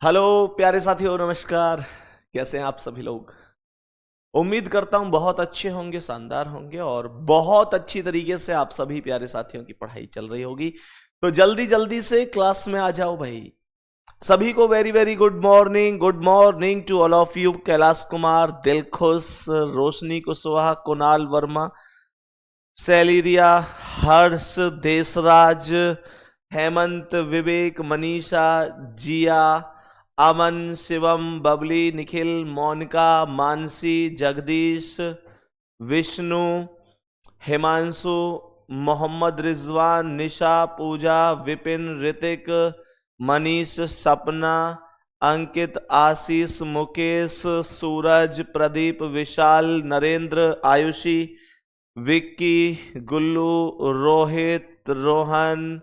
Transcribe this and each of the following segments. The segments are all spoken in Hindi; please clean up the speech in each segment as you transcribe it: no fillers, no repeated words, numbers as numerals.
हेलो प्यारे साथियों, नमस्कार। कैसे हैं आप सभी लोग? उम्मीद करता हूं बहुत अच्छे होंगे, शानदार होंगे और बहुत अच्छी तरीके से आप सभी प्यारे साथियों की पढ़ाई चल रही होगी। तो जल्दी जल्दी से क्लास में आ जाओ भाई। सभी को very very good morning to all of you. Kailash Kumar, Dilkhush, Roshni Kushwaha, Kunal Verma, Saliriya, Harsh, Deshraj, Hemant, Vivek, Manisha, Jiya, Aman, Shivam, Babli, Nikhil, Monika, Mansi, Jagdish, Vishnu, Himanshu, Mohammad Rizwan, Nisha, Pooja, Vipin, Hrithik, Manish, Sapna, Ankit, आशीष, मुकेश, सूरज, प्रदीप, विशाल, नरेंद्र, आयुषी, विक्की, गुल्लू, रोहित, रोहन,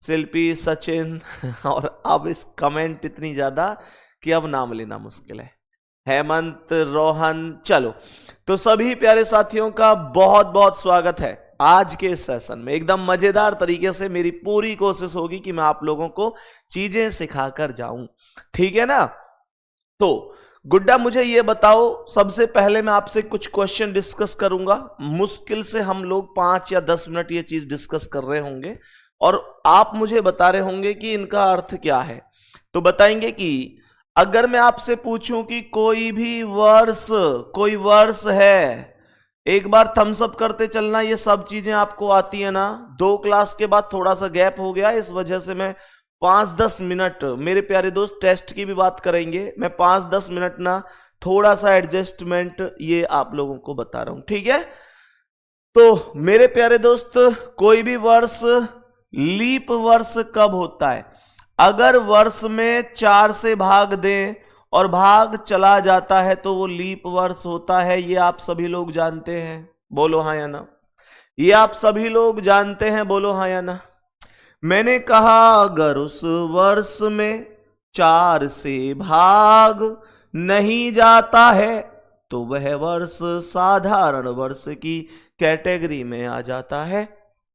शिल्पी, सचिन और अब इस कमेंट इतनी ज्यादा कि अब नाम लेना मुश्किल है। हेमंत, रोहन। चलो, तो सभी प्यारे साथियों का बहुत बहुत स्वागत है आज के इस सेशन में। एकदम मजेदार तरीके से मेरी पूरी कोशिश होगी कि मैं आप लोगों को चीजें सिखाकर जाऊं, ठीक है ना? तो गुड्डा, मुझे ये बताओ, सबसे पहले मैं आपसे कुछ क्वेश्चन डिस्कस करूंगा। मुश्किल से हम लोग 5 या 10 मिनट ये चीज डिस्कस कर रहे होंगे और आप मुझे बता रहे होंगे कि इनका अर्थ क्या है। तो बताएंगे कि अगर मैं आपसे पूछूं कि कोई वर्ष है, एक बार थम्स अप करते चलना। ये सब चीजें आपको आती है ना? 2 क्लास के बाद थोड़ा सा गैप हो गया, इस वजह से मैं 5-10 मिनट, मेरे प्यारे दोस्त, टेस्ट की भी बात करेंगे। मैं 5-10 मिनट ना थोड़ा सा एडजस्टमेंट ये आप लोगों को बता रहा हूं, ठीक है? तो मेरे प्यारे दोस्त, कोई भी वर्ष, लीप वर्ष कब होता है? अगर वर्ष में 4 से भाग दें और भाग चला जाता है तो वो लीप वर्ष होता है। ये आप सभी लोग जानते हैं, बोलो हाँ या ना। ये आप सभी लोग जानते हैं, बोलो हाँ या ना। मैंने कहा अगर उस वर्ष में 4 से भाग नहीं जाता है तो वह वर्ष साधारण वर्ष की कैटेगरी में आ जाता है।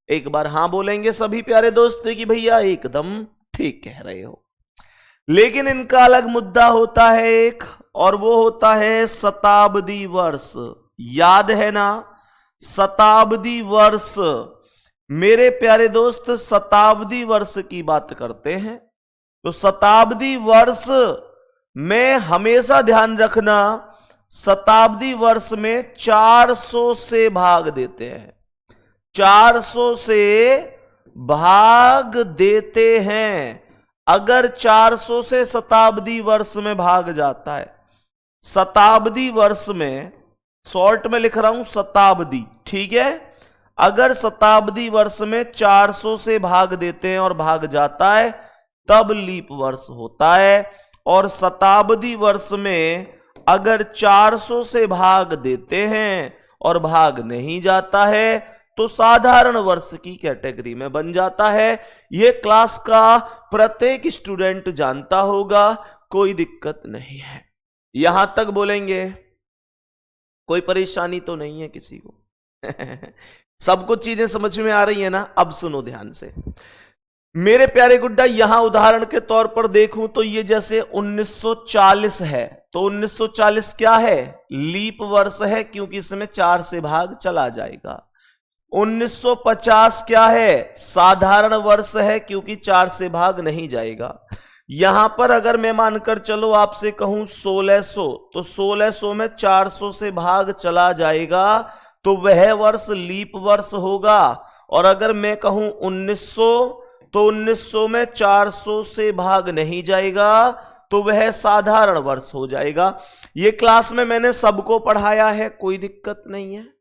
एक बार हां बोलेंगे सभी प्यारे दोस्त कि भैया एकदम ठीक कह रहे हो। लेकिन इनका अलग मुद्दा होता है एक, और वो होता है शताब्दी वर्ष। याद है ना? शताब्दी वर्ष। मेरे प्यारे दोस्त, शताब्दी वर्ष की बात करते हैं तो शताब्दी वर्ष में हमेशा ध्यान रखना, शताब्दी वर्ष में 400 से भाग देते हैं। 400 से भाग देते हैं। अगर 400 से शताब्दी वर्ष में भाग जाता है, शताब्दी वर्ष में, शॉर्ट में लिख रहा हूं शताब्दी, ठीक है? अगर शताब्दी वर्ष में 400 से भाग देते हैं और भाग जाता है तब लीप वर्ष होता है। और शताब्दी वर्ष में अगर 400 से भाग देते हैं और भाग नहीं जाता है तो साधारण वर्ष की कैटेगरी में बन जाता है। यह क्लास का प्रत्येक स्टूडेंट जानता होगा, कोई दिक्कत नहीं है। यहां तक बोलेंगे, कोई परेशानी तो नहीं है किसी को? सब कुछ चीजें समझ में आ रही है ना? अब सुनो ध्यान से मेरे प्यारे गुड्डा। यहां उदाहरण के तौर पर देखूं तो ये जैसे 1940 है, तो 1940 क्या है? लीप वर्ष है, क्योंकि इसमें 4 से भाग चला जाएगा। 1950 क्या है? साधारण वर्ष है, क्योंकि 4 से भाग नहीं जाएगा। यहां पर अगर मैं मानकर चलो आपसे कहूं 1600, तो 1600 में 400 से भाग चला जाएगा तो वह वर्ष लीप वर्ष होगा। और अगर मैं कहूं 1900, तो 1900 में 400 से भाग नहीं जाएगा तो वह साधारण वर्ष हो जाएगा। यह क्लास में मैंने सबको पढ़ाया है, कोई दिक्कत नहीं है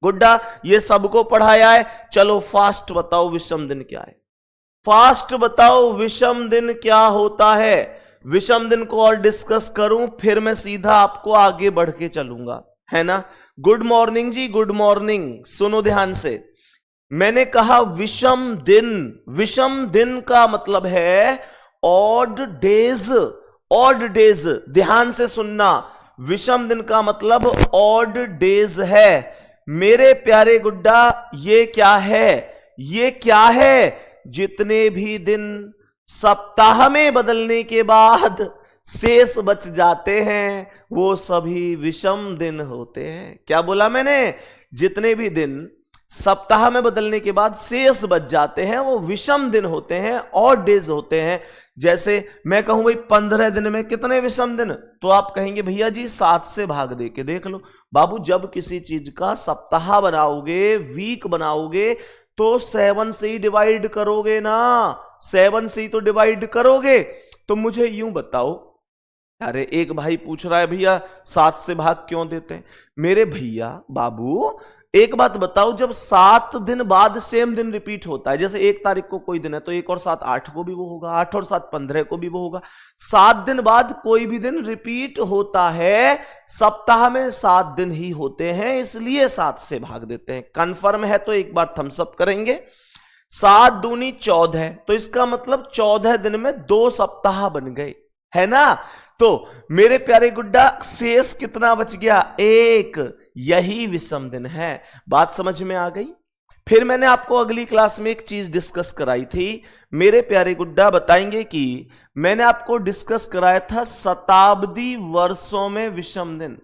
गुड्डा, ये सबको पढ़ाया है। चलो फास्ट बताओ विषम दिन क्या है? फास्ट बताओ विषम दिन क्या होता है? विषम दिन को और डिस्कस करूं, फिर मैं सीधा आपको आगे बढ़ के चलूंगा, है ना? गुड मॉर्निंग जी, गुड मॉर्निंग। सुनो ध्यान से, मैंने कहा विषम दिन। विषम दिन का मतलब है ऑड डेज। ऑड डेज, ध्यान से सुनना, विषम दिन का मतलब ऑड डेज है। मेरे प्यारे गुड्डा, ये क्या है? ये क्या है? जितने भी दिन सप्ताह में बदलने के बाद शेष बच जाते हैं वो सभी विषम दिन होते हैं। क्या बोला मैंने? जितने भी दिन सप्ताह में बदलने के बाद शेष बच जाते हैं वो विषम दिन होते हैं, ऑड डेज होते हैं। जैसे मैं कहूं भाई 15 दिन में कितने विषम दिन, तो आप कहेंगे भैया जी 7 से भाग दे के देख लो। बाबू जब किसी चीज का सप्ताह बनाओगे, वीक बनाओगे, तो 7 से ही डिवाइड करोगे ना, 7 से ही तो डिवाइड करोगे। तो मुझे यूं बताओ, अरे एक भाई पूछ रहा है भैया 7 से भाग क्यों देते हैं? मेरे भैया बाबू एक बात बताओ, जब 7 दिन बाद सेम दिन रिपीट होता है, जैसे 1 तारीख को कोई दिन है तो 1 और 7 8 को भी वो होगा, 8 और 7 15 को भी वो होगा। 7 दिन बाद कोई भी दिन रिपीट होता है, सप्ताह में 7 दिन ही होते हैं, इसलिए 7 से भाग देते हैं। कंफर्म है तो एक बार थम्स अप करेंगे। 7 दूनी 14, तो इसका मतलब 14 दिन में 2 सप्ताह बन गए, है ना? तो मेरे प्यारे गुड्डा शेष कितना बच गया? 1। यही विषम दिन है। बात समझ में आ गई? फिर मैंने आपको अगली क्लास में एक चीज डिस्कस कराई थी। मेरे प्यारे गुड्डा बताएंगे कि मैंने आपको डिस्कस कराया था शताब्दी वर्षों में विषम दिन।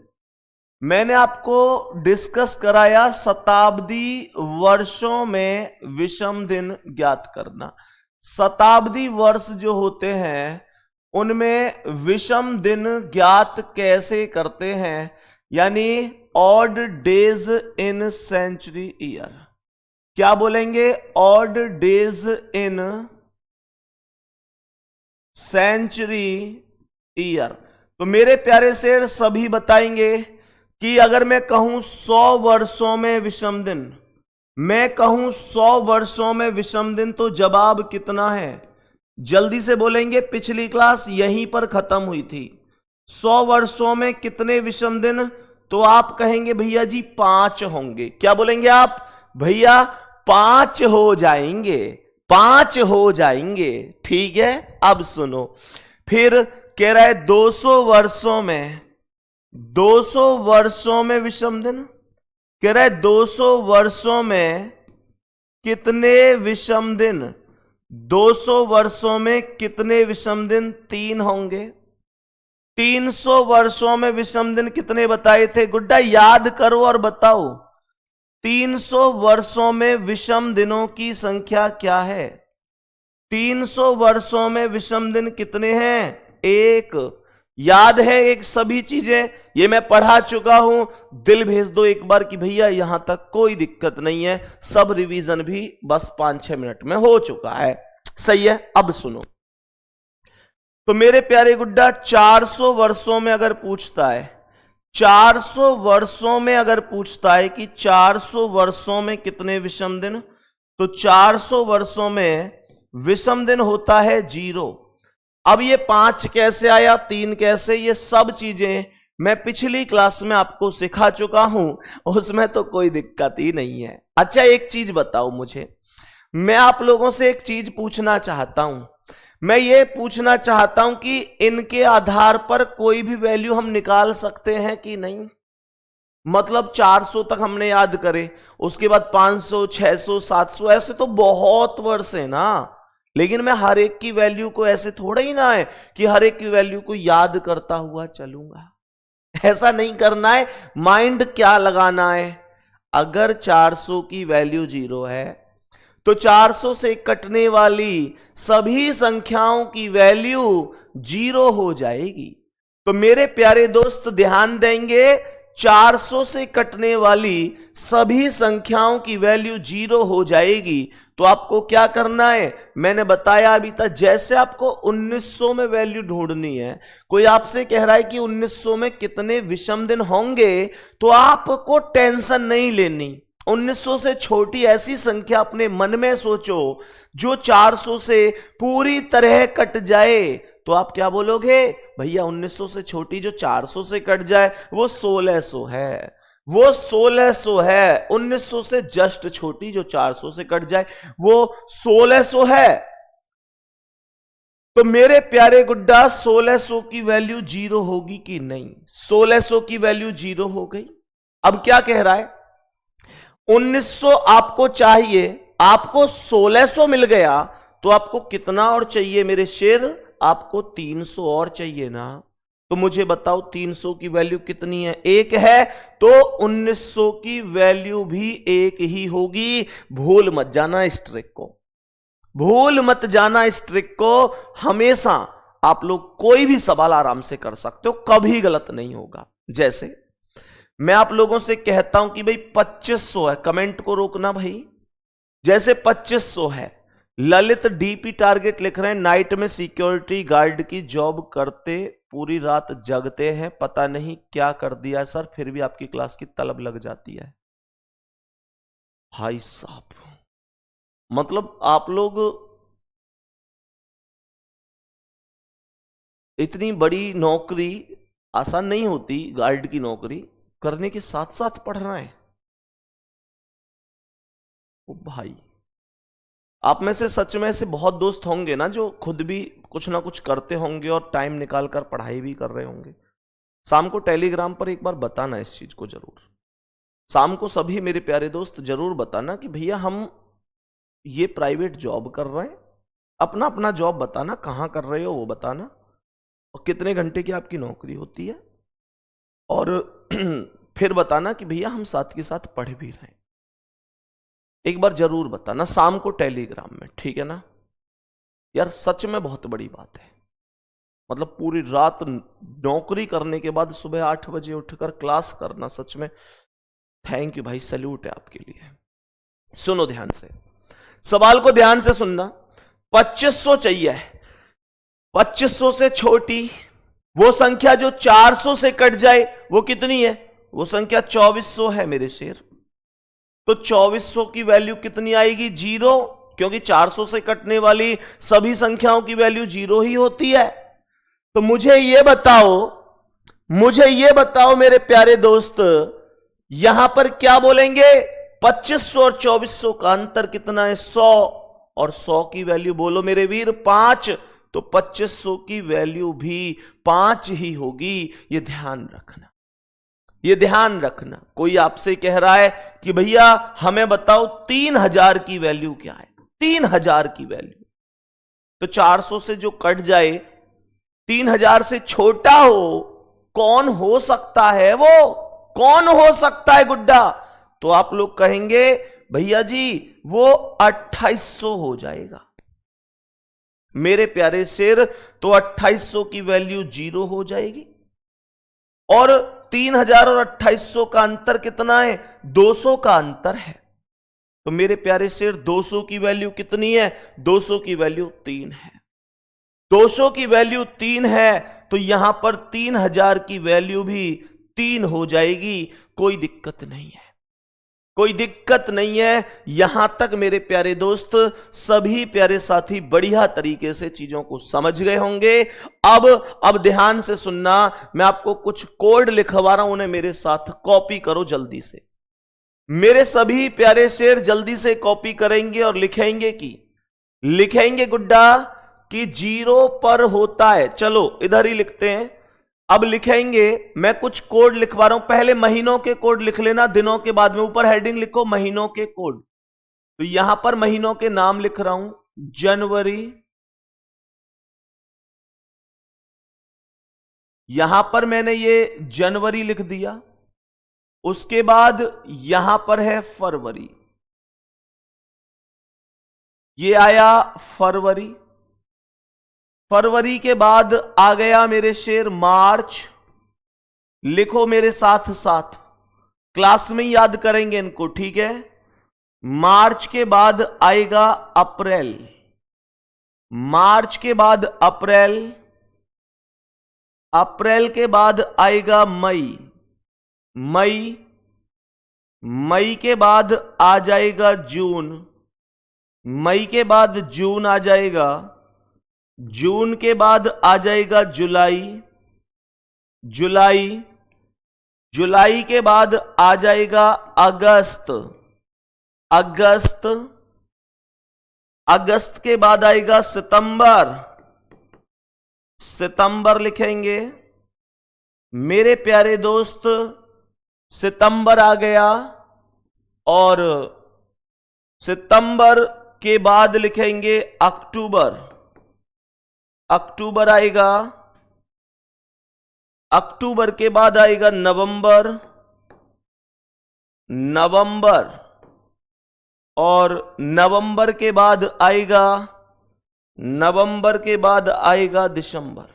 मैंने आपको डिस्कस कराया शताब्दी वर्षों में विषम दिन ज्ञात करना। शताब्दी वर्ष जो होते हैं उनमें विषम दिन ज्ञात कैसे करते हैं, यानी odd days in century year. क्या बोलेंगे? Odd days in century year. तो मेरे प्यारे शेर सभी बताएंगे कि अगर मैं कहूं 100 वर्षों में विषम दिन, मैं कहूं 100 वर्षों में विषम दिन, तो जवाब कितना है? जल्दी से बोलेंगे। पिछली क्लास यहीं पर खत्म हुई थी। 100 वर्षों में कितने विषम दिन? तो आप कहेंगे भैया जी 5 होंगे। क्या बोलेंगे आप? भैया 5 हो जाएंगे, 5 हो जाएंगे। ठीक है, अब सुनो। फिर कह रहा है 200 वर्षों में, 200 वर्षों में विषम दिन। कह रहा है 200 वर्षों में कितने विषम दिन? 200 वर्षों में कितने विषम दिन? 3 होंगे। 300 वर्षों में विषम दिन कितने बताए थे गुड्डा? याद करो और बताओ। 300 वर्षों में विषम दिनों की संख्या क्या है? 300 वर्षों में विषम दिन कितने हैं? 1। याद है एक सभी चीजें? ये मैं पढ़ा चुका हूं। दिल भेज दो एक बार कि भैया यहां तक कोई दिक्कत नहीं है, सब रिवीजन भी बस 5-6 मिनट में हो चुका है। सही है? अब सुनो। तो मेरे प्यारे गुड्डा 400 वर्षों में अगर पूछता है, 400 वर्षों में अगर पूछता है कि 400 वर्षों में कितने विषम दिन, तो 400 वर्षों में विषम दिन होता है 0। अब ये 5 कैसे आया, 3 कैसे, ये सब चीजें मैं पिछली क्लास में आपको सिखा चुका हूं, उसमें तो कोई दिक्कत ही नहीं है। अच्छा एक चीज बताओ मुझे, मैं आप लोगों से एक चीज पूछना चाहता हूं। मैं ये पूछना चाहता हूं कि इनके आधार पर कोई भी वैल्यू हम निकाल सकते हैं कि नहीं? मतलब 400 तक हमने याद करे, उसके बाद 500, 600, 700, ऐसे तो बहुत वर्ष है ना। लेकिन मैं हर एक की वैल्यू को ऐसे थोड़ा ही ना है कि हर एक की वैल्यू को याद करता हुआ चलूंगा, ऐसा नहीं करना है। माइंड क्या लगाना है? अगर 400 की वैल्यू 0 है तो 400 से कटने वाली सभी संख्याओं की वैल्यू 0 हो जाएगी। तो मेरे प्यारे दोस्त ध्यान देंगे, 400 से कटने वाली सभी संख्याओं की वैल्यू 0 हो जाएगी। तो आपको क्या करना है? मैंने बताया अभी तक, जैसे आपको 1900 में वैल्यू ढूंढनी है, कोई आपसे कह रहा है कि 1900 में कितने विषम दिन होंगे, तो आपको टेंशन नहीं लेनी। 1900 से छोटी ऐसी संख्या अपने मन में सोचो जो 400 से पूरी तरह कट जाए। तो आप क्या बोलोगे? भैया 1900 से छोटी जो 400 से कट जाए वो 1600 है, वो 1600 है। 1900 से जस्ट छोटी जो 400 से कट जाए वो 1600 है। तो मेरे प्यारे गुड्डा 1600 की वैल्यू 0 होगी कि नहीं? 1600 की वैल्यू 0 हो गई। अब क्या कह रहा है? 1900 आपको चाहिए, आपको 1600 मिल गया तो आपको कितना और चाहिए मेरे शेर? आपको 300 और चाहिए ना। तो मुझे बताओ 300 की वैल्यू कितनी है? 1 है, तो 1900 की वैल्यू भी 1 ही होगी। भूल मत जाना इस ट्रिक को, भूल मत जाना इस ट्रिक को। हमेशा आप लोग कोई भी सवाल आराम से कर सकते हो, कभी गलत नहीं होगा। जैसे मैं आप लोगों से कहता हूं कि भाई 2500 है, कमेंट को रोकना भाई। जैसे 2500 है, ललित डीपी टारगेट लिख रहे हैं, नाइट में सिक्योरिटी गार्ड की जॉब करते, पूरी रात जगते हैं, पता नहीं क्या कर दिया सर, फिर भी आपकी क्लास की तलब लग जाती है। भाई साहब, मतलब आप लोग इतनी बड़ी नौकरी आसान नहीं होती, गार्ड की नौकरी करने के साथ साथ पढ़ना है। ओ भाई, आप में से सच में ऐसे बहुत दोस्त होंगे ना जो खुद भी कुछ ना कुछ करते होंगे और टाइम निकाल कर पढ़ाई भी कर रहे होंगे। शाम को टेलीग्राम पर एक बार बताना इस चीज को जरूर। शाम को सभी मेरे प्यारे दोस्त जरूर बताना कि भैया हम ये प्राइवेट जॉब कर रहे हैं। अपना अपना जॉब बताना, कहां कर रहे हो वो बताना, और कितने घंटे की आपकी नौकरी होती है, और फिर बताना कि भैया हम साथ के साथ पढ़ भी रहे हैं। एक बार जरूर बताना शाम को टेलीग्राम में, ठीक है ना यार? सच में बहुत बड़ी बात है। मतलब पूरी रात नौकरी करने के बाद सुबह 8 बजे उठकर क्लास करना, सच में थैंक यू भाई, सैल्यूट है आपके लिए। सुनो ध्यान से, सवाल को ध्यान से सुनना। 2500 चाहिए। 2500 से छोटी वो संख्या जो 400 से कट जाए वो कितनी है? वो संख्या 2400 है मेरे शेर। तो 2400 की वैल्यू कितनी आएगी? 0, क्योंकि 400 से कटने वाली सभी संख्याओं की वैल्यू 0 ही होती है। तो मुझे ये बताओ मेरे प्यारे दोस्त, यहां पर क्या बोलेंगे? 2500 और 2400 का अंतर कितना है? 100, और 100 की वैल्यू बोलो मेरे वीर 5, तो 2500 की वैल्यू भी 5 ही होगी। ये ध्यान रखना, ये ध्यान रखना। कोई आपसे कह रहा है कि भैया हमें बताओ 3000 की वैल्यू क्या है? 3000 की वैल्यू, तो 400 से जो कट जाए, 3000 से छोटा हो, कौन हो सकता है? वो कौन हो सकता है गुड्डा? तो आप लोग कहेंगे भैया जी वो 2800 हो जाएगा मेरे प्यारे शेर। तो 2800 की वैल्यू 0 हो जाएगी, और 3000 और 2800 का अंतर कितना है? 200 का अंतर है। तो मेरे प्यारे शेर 200 की वैल्यू कितनी है? 200 की वैल्यू 3 है। 200 की वैल्यू 3 है, तो यहां पर 3000 की वैल्यू भी 3 हो जाएगी। कोई दिक्कत नहीं है, कोई दिक्कत नहीं है। यहां तक मेरे प्यारे दोस्त, सभी प्यारे साथी बढ़िया तरीके से चीजों को समझ गए होंगे। अब ध्यान से सुनना, मैं आपको कुछ कोड लिखवा रहा हूं, उन्हें मेरे साथ कॉपी करो जल्दी से। मेरे सभी प्यारे शेर जल्दी से कॉपी करेंगे और लिखेंगे गुड्डा कि 0 पर होता है। चलो इधर ही लिखते हैं। अब लिखेंगे, मैं कुछ कोड लिखवा रहा हूं, पहले महीनों के कोड लिख लेना, दिनों के बाद में। ऊपर हेडिंग लिखो महीनों के कोड। तो यहां पर महीनों के नाम लिख रहा हूं, जनवरी, यहां पर मैंने ये जनवरी लिख दिया। उसके बाद यहां पर है फरवरी, ये आया फरवरी। फरवरी के बाद आ गया मेरे शेर मार्च। लिखो मेरे साथ साथ, क्लास में याद करेंगे इनको, ठीक है? मार्च के बाद आएगा अप्रैल, मार्च के बाद अप्रैल, अप्रैल के बाद आएगा मई, मई के बाद आ जाएगा जून, मई के बाद जून आ जाएगा, जून के बाद आ जाएगा जुलाई, जुलाई के बाद आ जाएगा अगस्त, अगस्त के बाद आएगा सितंबर लिखेंगे मेरे प्यारे दोस्त। सितंबर आ गया, और सितंबर के बाद लिखेंगे अक्टूबर, अक्टूबर आएगा, अक्टूबर के बाद आएगा नवंबर, नवंबर, और नवंबर के बाद आएगा, नवंबर के बाद आएगा दिसंबर,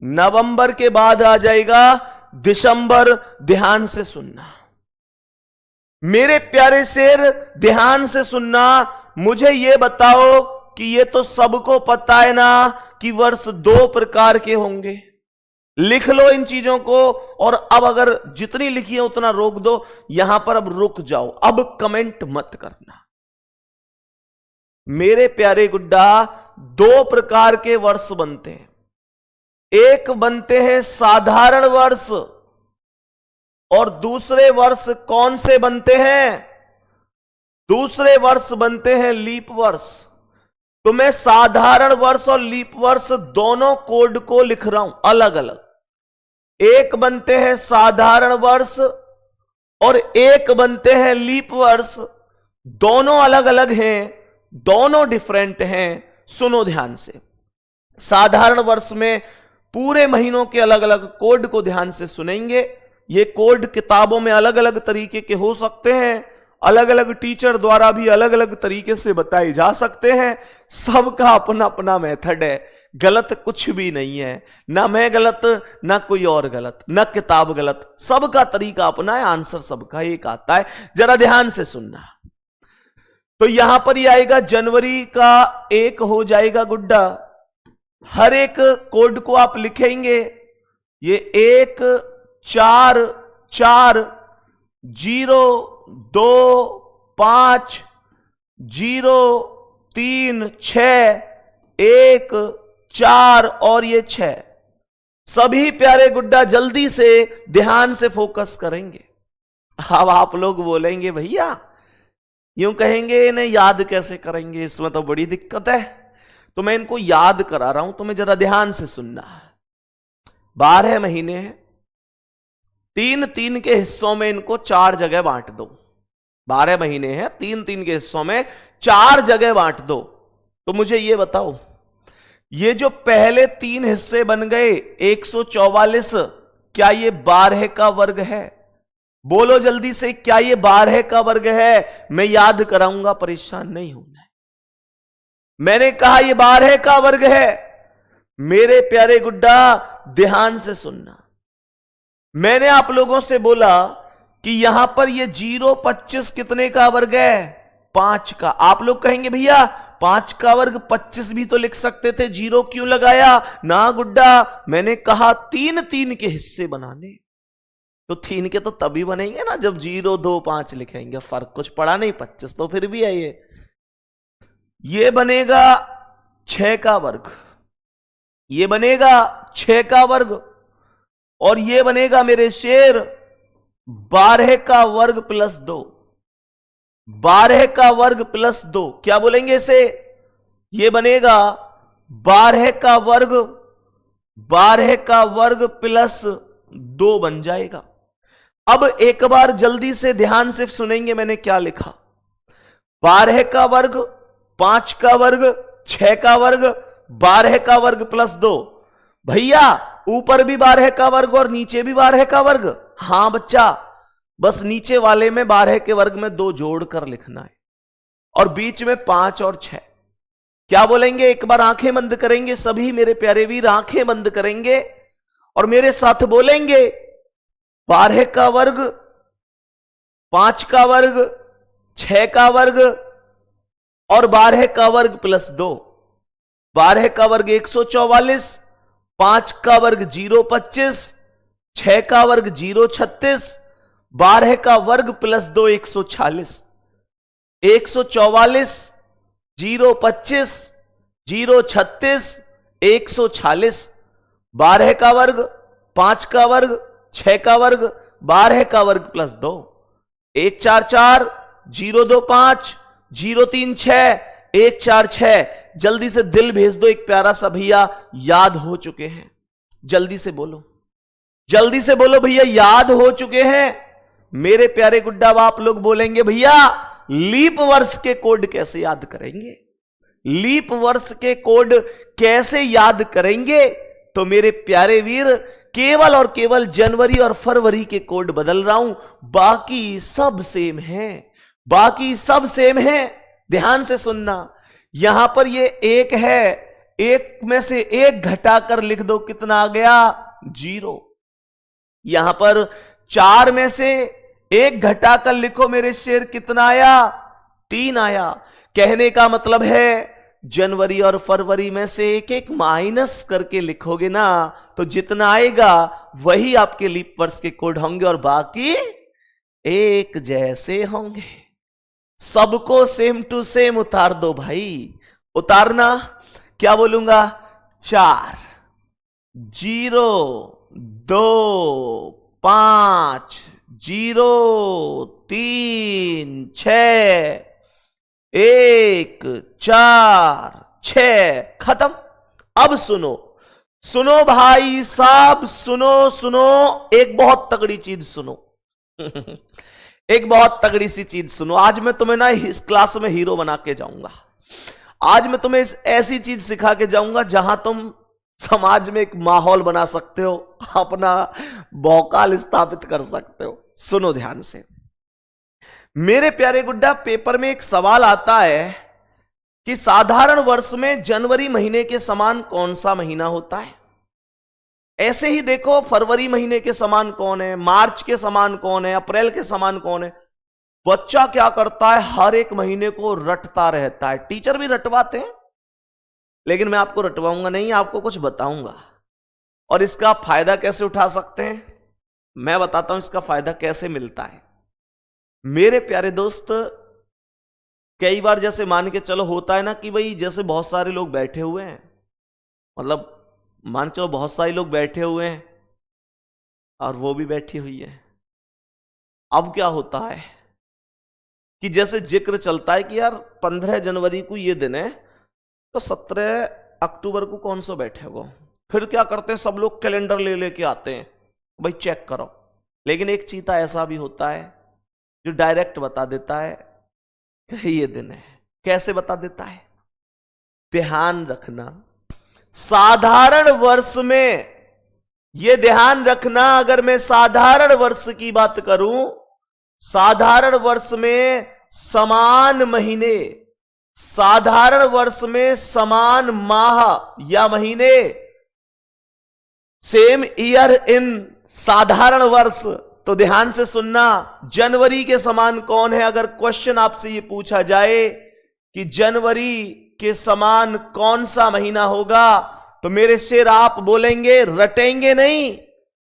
नवंबर के बाद आ जाएगा दिसंबर। ध्यान से सुनना मेरे प्यारे शेर, ध्यान से सुनना। मुझे यह बताओ कि ये तो सबको पता है ना कि वर्ष दो प्रकार के होंगे। लिख लो इन चीजों को, और अब अगर जितनी लिखी है उतना रोक दो। यहां पर अब रुक जाओ, अब कमेंट मत करना। मेरे प्यारे गुड्डा, दो प्रकार के वर्ष बनते हैं। एक बनते हैं साधारण वर्ष, और दूसरे वर्ष कौन से बनते हैं? दूसरे वर्ष बनते हैं लीप वर्ष। तो मैं साधारण वर्ष और लीप वर्ष दोनों कोड को लिख रहा हूं अलग अलग। एक बनते हैं साधारण वर्ष और एक बनते हैं लीप वर्ष। दोनों अलग अलग हैं, दोनों डिफरेंट हैं। सुनो ध्यान से। साधारण वर्ष में पूरे महीनों के अलग अलग कोड को ध्यान से सुनेंगे। ये कोड किताबों में अलग अलग तरीके के हो सकते हैं, अलग अलग टीचर द्वारा भी अलग अलग तरीके से बताए जा सकते हैं। सबका अपना अपना मेथड है, गलत कुछ भी नहीं है। ना मैं गलत, ना कोई और गलत, ना किताब गलत। सबका तरीका अपना है, आंसर सबका एक आता है। जरा ध्यान से सुनना। तो यहां पर ही आएगा जनवरी का 1 हो जाएगा गुड्डा। हर एक कोड को आप लिखेंगे। ये 1 4 4 0 2 5 0 3 6 1 4 और ये 6। सभी प्यारे गुड्डा जल्दी से ध्यान से फोकस करेंगे। अब आप लोग बोलेंगे भैया यूं कहेंगे इन्हें याद कैसे करेंगे, इसमें तो बड़ी दिक्कत है। तो मैं इनको याद करा रहा हूं, तुम्हें जरा ध्यान से सुनना। 12 महीने हैं, 3-3 के हिस्सों में इनको 4 जगह बांट दो। 12 महीने हैं, 3-3 के हिस्सों में 4 जगह बांट दो। तो मुझे यह बताओ, ये जो पहले 3 हिस्से बन गए 144, क्या ये 12 का वर्ग है? बोलो जल्दी से, क्या ये 12 का वर्ग है? मैं याद कराऊंगा, परेशान नहीं होना है। मैंने कहा ये 12 का वर्ग है। मेरे प्यारे गुड्डा ध्यान से सुनना। मैंने आप लोगों से बोला कि यहां पर ये 0-25 कितने का वर्ग है? 5 का। आप लोग कहेंगे भैया 5 का वर्ग 25 भी तो लिख सकते थे, 0 क्यों लगाया? ना गुड्डा, मैंने कहा 3-3 के हिस्से बनाने। तो 3 के तो तभी बनेंगे ना जब 0 2 5 लिखेंगे। फर्क कुछ पड़ा नहीं, 25 तो फिर भी है। ये बनेगा 6 का वर्ग, ये बनेगा 6 का वर्ग, और ये बनेगा मेरे शेर 12 का वर्ग प्लस 2। 12 का वर्ग प्लस 2 क्या बोलेंगे इसे? ये बनेगा 12 का वर्ग, 12 का वर्ग प्लस 2 बन जाएगा। अब एक बार जल्दी से ध्यान से सुनेंगे मैंने क्या लिखा। 12 का वर्ग, 5 का वर्ग, 6 का वर्ग, 12 का वर्ग प्लस 2। भैया ऊपर भी 12 का वर्ग और नीचे भी 12 का वर्ग? हां बच्चा, बस नीचे वाले में 12 के वर्ग में 2 जोड़कर लिखना है, और बीच में 5 और 6। क्या बोलेंगे? एक बार आंखें बंद करेंगे सभी मेरे प्यारे वीर, आंखें बंद करेंगे और मेरे साथ बोलेंगे 12 का वर्ग, 5 का वर्ग, 6 का वर्ग और 12 का वर्ग प्लस 2। 12 का वर्ग 144, 5 का वर्ग 025, 6 का वर्ग 036, 12 का वर्ग प्लस 2 146। 144, 025, 036, 146। 12 का वर्ग, 5 का वर्ग, 6 का वर्ग, 12 का वर्ग प्लस 2। 144, 025, 036, 146। जल्दी से दिल भेज दो एक प्यारा सा, भैया याद हो चुके हैं। जल्दी से बोलो, जल्दी से बोलो भैया याद हो चुके हैं। मेरे प्यारे गुड्डा आप लोग बोलेंगे भैया लीप वर्ष के कोड कैसे याद करेंगे? लीप वर्ष के कोड कैसे याद करेंगे? तो मेरे प्यारे वीर, केवल और केवल जनवरी और फरवरी के कोड बदल रहा हूं, बाकी सब सेम है, बाकी सब सेम है। ध्यान से सुनना, यहां पर ये एक है, एक में से एक घटाकर लिख दो, कितना आ गया? 0। यहां पर 4 में से एक घटाकर लिखो मेरे शेर, कितना आया? 3 आया। कहने का मतलब है जनवरी और फरवरी में से एक एक माइनस करके लिखोगे ना, तो जितना आएगा वही आपके लीप वर्ष के कोड होंगे और बाकी एक जैसे होंगे। सबको सेम टू सेम उतार दो भाई। उतारना क्या बोलूंगा? 4 0 2 5 0 3 6 1 4 6, खत्म। अब सुनो, सुनो भाई साहब, सुनो सुनो, एक बहुत तगड़ी चीज सुनो। एक बहुत तगड़ी सी चीज सुनो। आज मैं तुम्हें ना इस क्लास में हीरो बना के जाऊंगा। आज मैं तुम्हें ऐसी चीज सिखा के जाऊंगा जहां तुम समाज में एक माहौल बना सकते हो, अपना भौकाल स्थापित कर सकते हो। सुनो ध्यान से मेरे प्यारे गुड्डा, पेपर में एक सवाल आता है कि साधारण वर्ष में जनवरी महीने के समान कौन सा महीना होता है? ऐसे ही देखो, फरवरी महीने के समान कौन है, मार्च के समान कौन है, अप्रैल के समान कौन है। बच्चा क्या करता है? हर एक महीने को रटता रहता है। टीचर भी रटवाते हैं, लेकिन मैं आपको रटवाऊंगा नहीं, आपको कुछ बताऊंगा। और इसका फायदा कैसे उठा सकते हैं मैं बताता हूं, इसका फायदा कैसे मिलता है। मेरे प्यारे दोस्त, कई बार जैसे मान के चलो होता है ना कि भाई जैसे बहुत सारे लोग बैठे हुए हैं, मतलब मान चलो बहुत सारे लोग बैठे हुए हैं और वो भी बैठी हुई है। अब क्या होता है कि जैसे जिक्र चलता है कि यार 15 जनवरी को ये दिन है, तो 17 अक्टूबर को कौन सा बैठे हो। फिर क्या करते हैं, सब लोग कैलेंडर ले लेके आते हैं, भाई चेक करो। लेकिन एक चीता ऐसा भी होता है जो डायरेक्ट बता देता है कि ये दिन है। कैसे बता देता है? ध्यान रखना, साधारण वर्ष में, ये ध्यान रखना, अगर मैं साधारण वर्ष की बात करूं, साधारण वर्ष में समान महीने, साधारण वर्ष में समान माह या महीने, सेम ईयर इन साधारण वर्ष। तो ध्यान से सुनना, जनवरी के समान कौन है? अगर क्वेश्चन आपसे ये पूछा जाए कि जनवरी के समान कौन सा महीना होगा, तो मेरे शेर आप बोलेंगे, रटेंगे नहीं,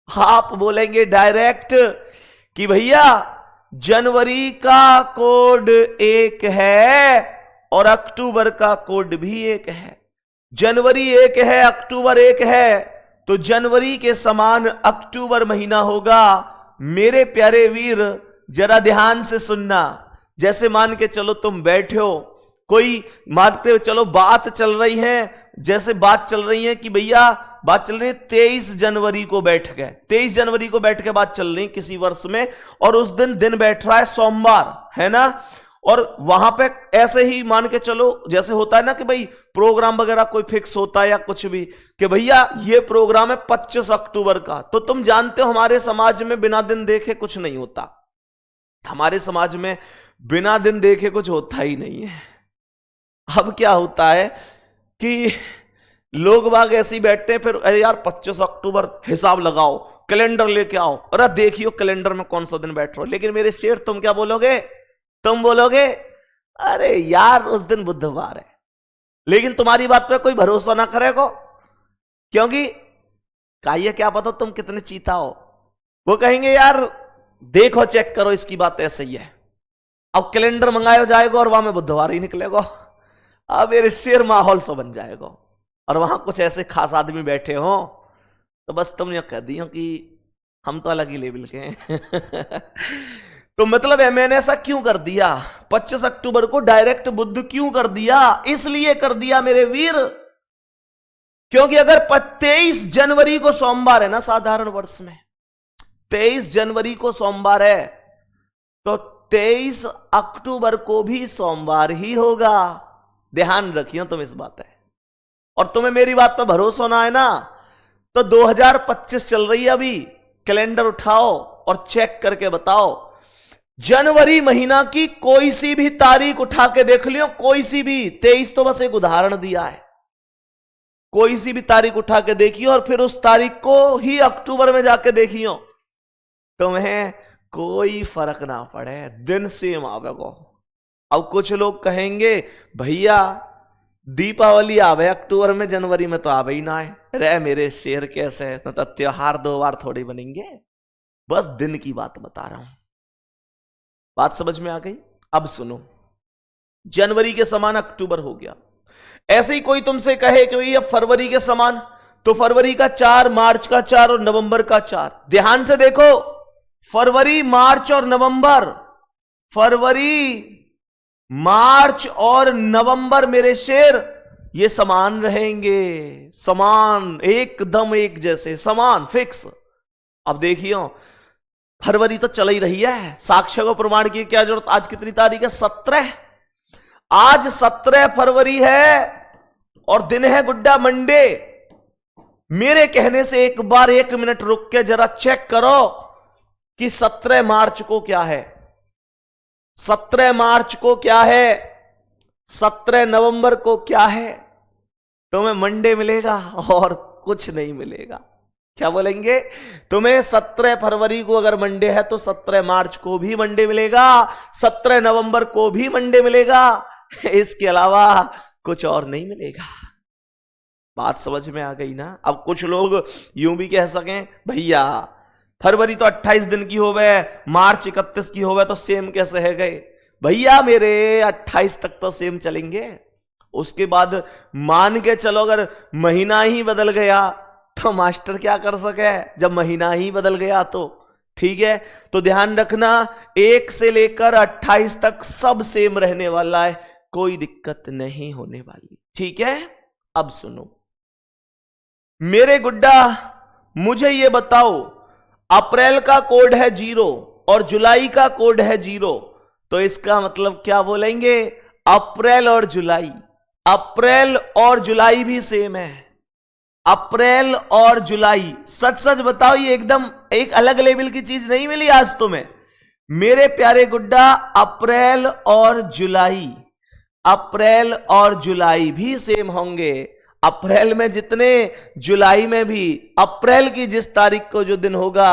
आप बोलेंगे डायरेक्ट कि भैया जनवरी का कोड 1 है और अक्टूबर का कोड भी 1 है। जनवरी 1 है, अक्टूबर 1 है, तो जनवरी के समान अक्टूबर महीना होगा। मेरे प्यारे वीर, जरा ध्यान से सुनना। जैसे मान के चलो तुम बैठे हो, कोई मानते हो, चलो बात चल रही है, जैसे बात चल रही है कि भैया बात चल रही है 23 जनवरी को बैठ गए, 23 जनवरी को बैठ के बात चल रही किसी वर्ष में, और उस दिन बैठ रहा है सोमवार, है ना। और वहां पे ऐसे ही मान के चलो, जैसे होता है ना कि भाई प्रोग्राम वगैरह कोई फिक्स होता है या कुछ भी, कि भैया ये प्रोग्राम है 25 अक्टूबर का। तो तुम जानते हो हमारे समाज में बिना दिन देखे कुछ नहीं होता। हमारे समाज में बिना दिन देखे कुछ होता ही नहीं है। अब क्या होता है कि लोग बाग ऐसे ही बैठते हैं, फिर अरे यार 25 अक्टूबर हिसाब लगाओ, कैलेंडर लेके आओ, अरे देखियो कैलेंडर में कौन सा दिन बैठ रहा हो। लेकिन मेरे शेर तुम क्या बोलोगे? तुम बोलोगे अरे यार उस दिन बुधवार है। लेकिन तुम्हारी बात पे कोई भरोसा ना करेगा, क्योंकि काइए क्या पता तुम कितने चीता हो। वो कहेंगे यार देखो चेक करो, इसकी बात ऐसे ही है। अब कैलेंडर मंगाया जाएगा और वहां में बुधवार ही निकलेगा। अब मेरे शेर माहौल सो बन जाएगा, और वहां कुछ ऐसे खास आदमी बैठे हो तो बस तुम ये कह दियो कि हम तो अलग ही लेवल के हैं। तो मतलब है मैंने ऐसा क्यों कर दिया, 25 अक्टूबर को डायरेक्ट बुध क्यों कर दिया? इसलिए कर दिया मेरे वीर, क्योंकि अगर 23 जनवरी को सोमवार है ना, साधारण वर्ष में 23 जनवरी को सोमवार है, तो 23 अक्टूबर को भी सोमवार ही होगा। ध्यान रखिए तुम इस बात है। और तुम्हें मेरी बात पर भरोसा ना है ना, तो 2025 चल रही है अभी, कैलेंडर उठाओ और चेक करके बताओ। जनवरी महीना की कोई सी भी तारीख उठा के देख लियो, कोई सी भी, 23 तो बस एक उदाहरण दिया है, कोई सी भी तारीख उठा के देखियो और फिर उस तारीख को ही अक्टूबर में जाके देखियो, तुम्हें कोई फर्क ना पड़े, दिन सेम आवेगो। अब कुछ लोग कहेंगे भैया दीपावली आवे अक्टूबर में, जनवरी में तो आवे ही ना है। रे मेरे शेर कैसे, तो त्योहार 2 बार थोड़ी बनेंगे, बस दिन की बात बता रहा हूं। बात समझ में आ गई? अब सुनो, जनवरी के समान अक्टूबर हो गया। ऐसे ही कोई तुमसे कहे कि ये फरवरी के समान, तो फरवरी का 4, मार्च का 4 और नवंबर का 4। ध्यान से देखो, फरवरी, मार्च और नवंबर, फरवरी, मार्च और नवंबर मेरे शेर ये समान रहेंगे, समान, एकदम एक जैसे, समान, फिक्स। अब देखियो फरवरी तो चल ही रही है, साक्ष्य को प्रमाण की क्या जरूरत। आज कितनी तारीख है? 17। आज 17 फरवरी है और दिन है गुड्डा मंडे। मेरे कहने से एक बार 1 मिनट रुक के जरा चेक करो कि 17 मार्च को क्या है, 17 मार्च को क्या है, 17 नवंबर को क्या है। तुम्हें मंडे मिलेगा और कुछ नहीं मिलेगा। क्या बोलेंगे? तुम्हें 17 फरवरी को अगर मंडे है तो 17 मार्च को भी मंडे मिलेगा, 17 नवंबर को भी मंडे मिलेगा, इसके अलावा कुछ और नहीं मिलेगा। बात समझ में आ गई ना? अब कुछ लोग यूं भी कह सकें भैया फरवरी तो 28 दिन की होवे, मार्च 31 की होवे, तो सेम कैसे है गए? भैया मेरे 28 तक तो सेम चलेंगे, उसके बाद मान के चलो अगर महीना ही बदल गया तो मास्टर क्या कर सके, जब महीना ही बदल गया तो ठीक है। तो ध्यान रखना 1 से लेकर 28 तक सब सेम रहने वाला है, कोई दिक्कत नहीं होने वाली, ठीक है। अब सुनो मेरे गुड्डा, मुझे ये बताओ, अप्रैल का कोड है 0 और जुलाई का कोड है 0, तो इसका मतलब क्या बोलेंगे? अप्रैल और जुलाई, अप्रैल और जुलाई भी सेम है, अप्रैल और जुलाई। सच सच बताओ, ये एकदम एक अलग लेवल की चीज नहीं मिली आज तुम्हें मेरे प्यारे गुड्डा। अप्रैल और जुलाई, अप्रैल और जुलाई भी सेम होंगे। अप्रैल में जितने, जुलाई में भी, अप्रैल की जिस तारीख को जो दिन होगा,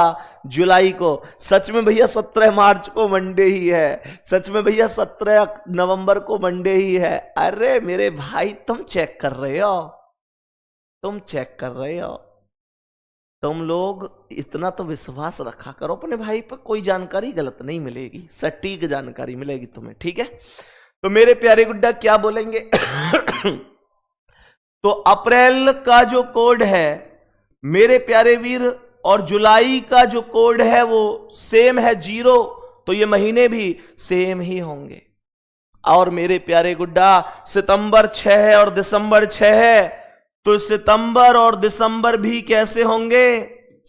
जुलाई को, सच में भैया 17 मार्च को मंडे ही है, सच में भैया 17 नवंबर को मंडे ही है। अरे मेरे भाई तुम चेक कर रहे हो, तुम चेक कर रहे हो। तुम लोग इतना तो विश्वास रखा करो अपने भाई पर, कोई जानकारी गलत नहीं मिलेगी, सटीक जानकारी मिलेगी तुम्हें, ठीक है। तो मेरे प्यारे गुड्डा क्या बोलेंगे? तो अप्रैल का जो कोड है मेरे प्यारे वीर, और जुलाई का जो कोड है वो सेम है 0, तो ये महीने भी सेम ही होंगे। और मेरे प्यारे गुड्डा सितंबर 6 है और दिसंबर 6 है, तो सितंबर और दिसंबर भी कैसे होंगे?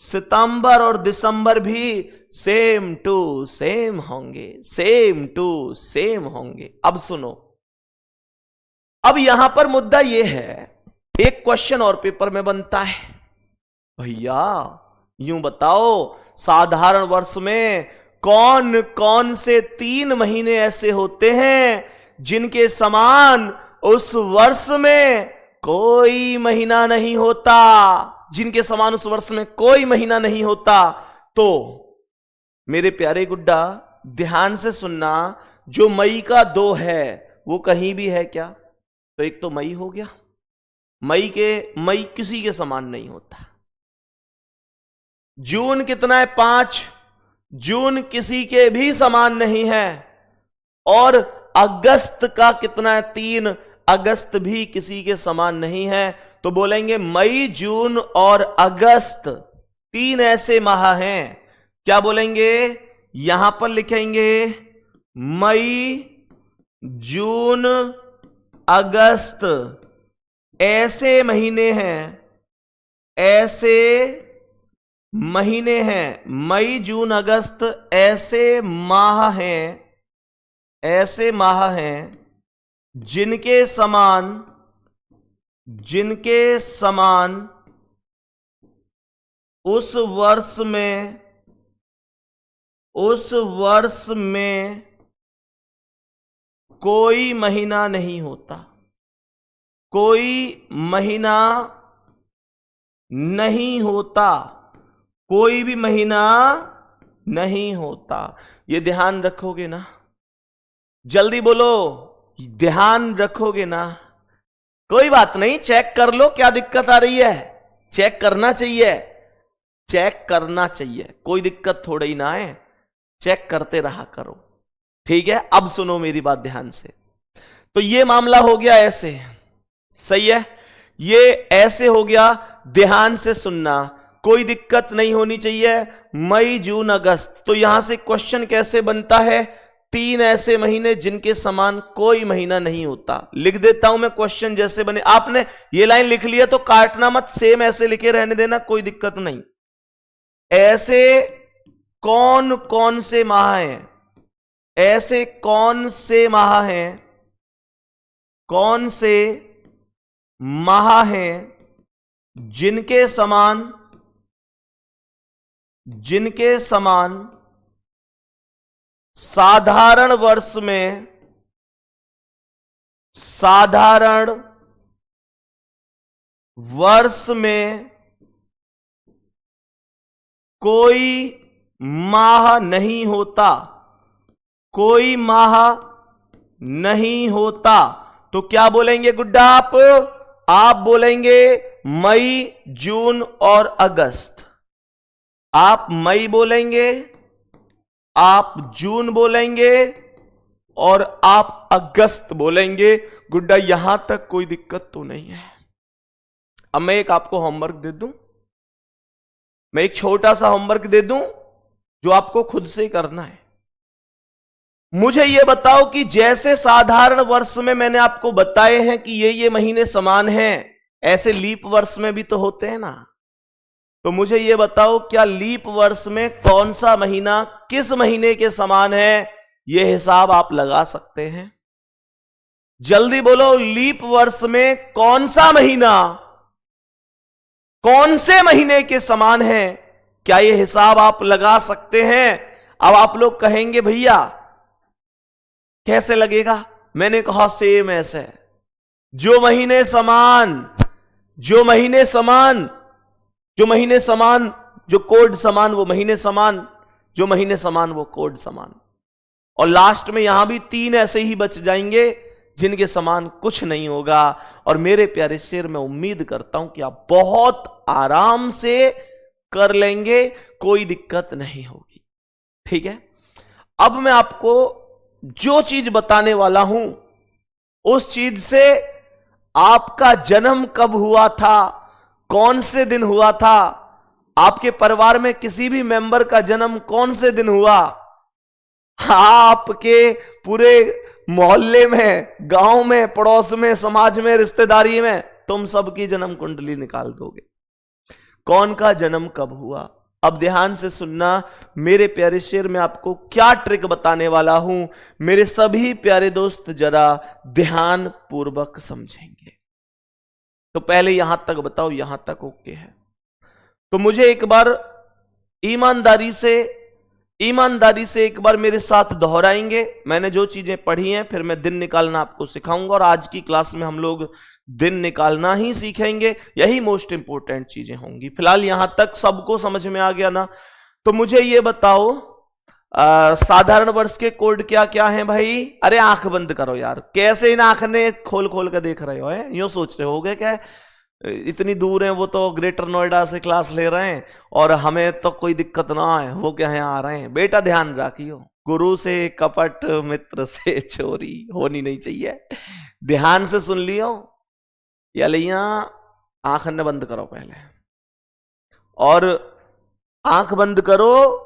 सितंबर और दिसंबर भी सेम टू सेम होंगे, सेम टू सेम होंगे। अब सुनो, अब यहां पर मुद्दा यह है, एक क्वेश्चन और पेपर में बनता है, भैया यूं बताओ साधारण वर्ष में कौन कौन से 3 महीने ऐसे होते हैं जिनके समान उस वर्ष में कोई महीना नहीं होता, जिनके समान उस वर्ष में कोई महीना नहीं होता। तो मेरे प्यारे गुड्डा ध्यान से सुनना, जो मई का 2 है वो कहीं भी है क्या? तो एक तो मई हो गया, मई किसी के समान नहीं होता। जून कितना है? 5, जून किसी के भी समान नहीं है। और अगस्त का कितना है? 3, अगस्त भी किसी के समान नहीं है। तो बोलेंगे मई, जून और अगस्त 3 ऐसे माह हैं। क्या बोलेंगे? यहां पर लिखेंगे मई, जून, अगस्त ऐसे महीने हैं, ऐसे महीने हैं, मई, जून, अगस्त ऐसे माह हैं ऐसे माह हैं जिनके समान उस वर्ष में कोई महीना नहीं होता, कोई महीना नहीं होता, कोई भी महीना नहीं होता। ये ध्यान रखोगे ना? जल्दी बोलो, ध्यान रखोगे ना? कोई बात नहीं, चेक कर लो क्या दिक्कत आ रही है। चेक करना चाहिए, चेक करना चाहिए, कोई दिक्कत थोड़ा ही ना है, चेक करते रहा करो। ठीक है, अब सुनो मेरी बात ध्यान से। तो ये मामला हो गया ऐसे, सही है, ये ऐसे हो गया, ध्यान से सुनना, कोई दिक्कत नहीं होनी चाहिए। मई जून अगस्त, तो यहां से क्वेश्चन कैसे बनता है? 3 ऐसे महीने जिनके समान कोई महीना नहीं होता। लिख देता हूं मैं क्वेश्चन जैसे बने। आपने ये लाइन लिख लिया तो काटना मत, सेम ऐसे लिखे रहने देना, कोई दिक्कत नहीं। ऐसे कौन कौन से माह हैं? ऐसे कौन से माह हैं? कौन से माह हैं जिनके समान साधारण वर्ष में कोई माह नहीं होता, कोई माह नहीं होता। तो क्या बोलेंगे गुड्डा आप बोलेंगे मई, जून और अगस्त। आप मई बोलेंगे, आप जून बोलेंगे और आप अगस्त बोलेंगे। गुड्डा यहां तक कोई दिक्कत तो नहीं है। अब मैं एक आपको होमवर्क दे दूं, मैं एक छोटा सा होमवर्क दे दूं जो आपको खुद से करना है। मुझे यह बताओ कि जैसे साधारण वर्ष में मैंने आपको बताए हैं कि ये महीने समान हैं, ऐसे लीप वर्ष में भी तो होते हैं ना। तो मुझे यह बताओ, क्या लीप वर्ष में कौन सा महीना किस महीने के समान है? यह हिसाब आप लगा सकते हैं। जल्दी बोलो, लीप वर्ष में कौन सा महीना कौन से महीने के समान है? क्या यह हिसाब आप लगा सकते हैं? अब आप लोग कहेंगे भैया कैसे लगेगा? मैंने कहा सेम ऐसे, जो महीने समान, जो कोड समान वो महीने समान, जो महीने समान वो कोड समान। और लास्ट में यहां भी 3 ऐसे ही बच जाएंगे जिनके समान कुछ नहीं होगा। और मेरे प्यारे शेर, मैं उम्मीद करता हूं कि आप बहुत आराम से कर लेंगे, कोई दिक्कत नहीं होगी। ठीक है, अब मैं आपको जो चीज बताने वाला हूं उस चीज से आपका जन्म कब हुआ था, कौन से दिन हुआ था, आपके परिवार में किसी भी मेंबर का जन्म कौन से दिन हुआ, आपके पूरे मोहल्ले में, गांव में, पड़ोस में, समाज में, रिश्तेदारी में, तुम सबकी जन्म कुंडली निकाल दोगे, कौन का जन्म कब हुआ। अब ध्यान से सुनना मेरे प्यारे शेर, मैं आपको क्या ट्रिक बताने वाला हूं, मेरे सभी प्यारे दोस्त जरा ध्यान पूर्वक समझेंगे। तो पहले यहां तक बताओ, यहां तक ओके है? तो मुझे एक बार ईमानदारी से एक बार मेरे साथ दोहराएंगे। मैंने जो चीजें पढ़ी हैं फिर मैं दिन निकालना आपको सिखाऊंगा, और आज की क्लास में हम लोग दिन निकालना ही सीखेंगे, यही मोस्ट इंपोर्टेंट चीजें होंगी। फिलहाल यहां तक सबको समझ में आ गया ना? तो मुझे ये बताओ, साधारण वर्ष के कोड क्या क्या हैं भाई? अरे आंख बंद करो यार, कैसे इन आंख ने खोल खोल कर देख रहे हो? यूं सोच रहे होगे क्या इतनी दूर हैं वो तो ग्रेटर नोएडा से क्लास ले रहे हैं और हमें तो कोई दिक्कत ना है, वो क्या है आ रहे हैं। बेटा ध्यान रखियो, गुरु से कपट मित्र से चोरी होनी नहीं चाहिए। ध्यान से सुन लियो, या लिया आंख न बंद करो पहले, और आंख बंद करो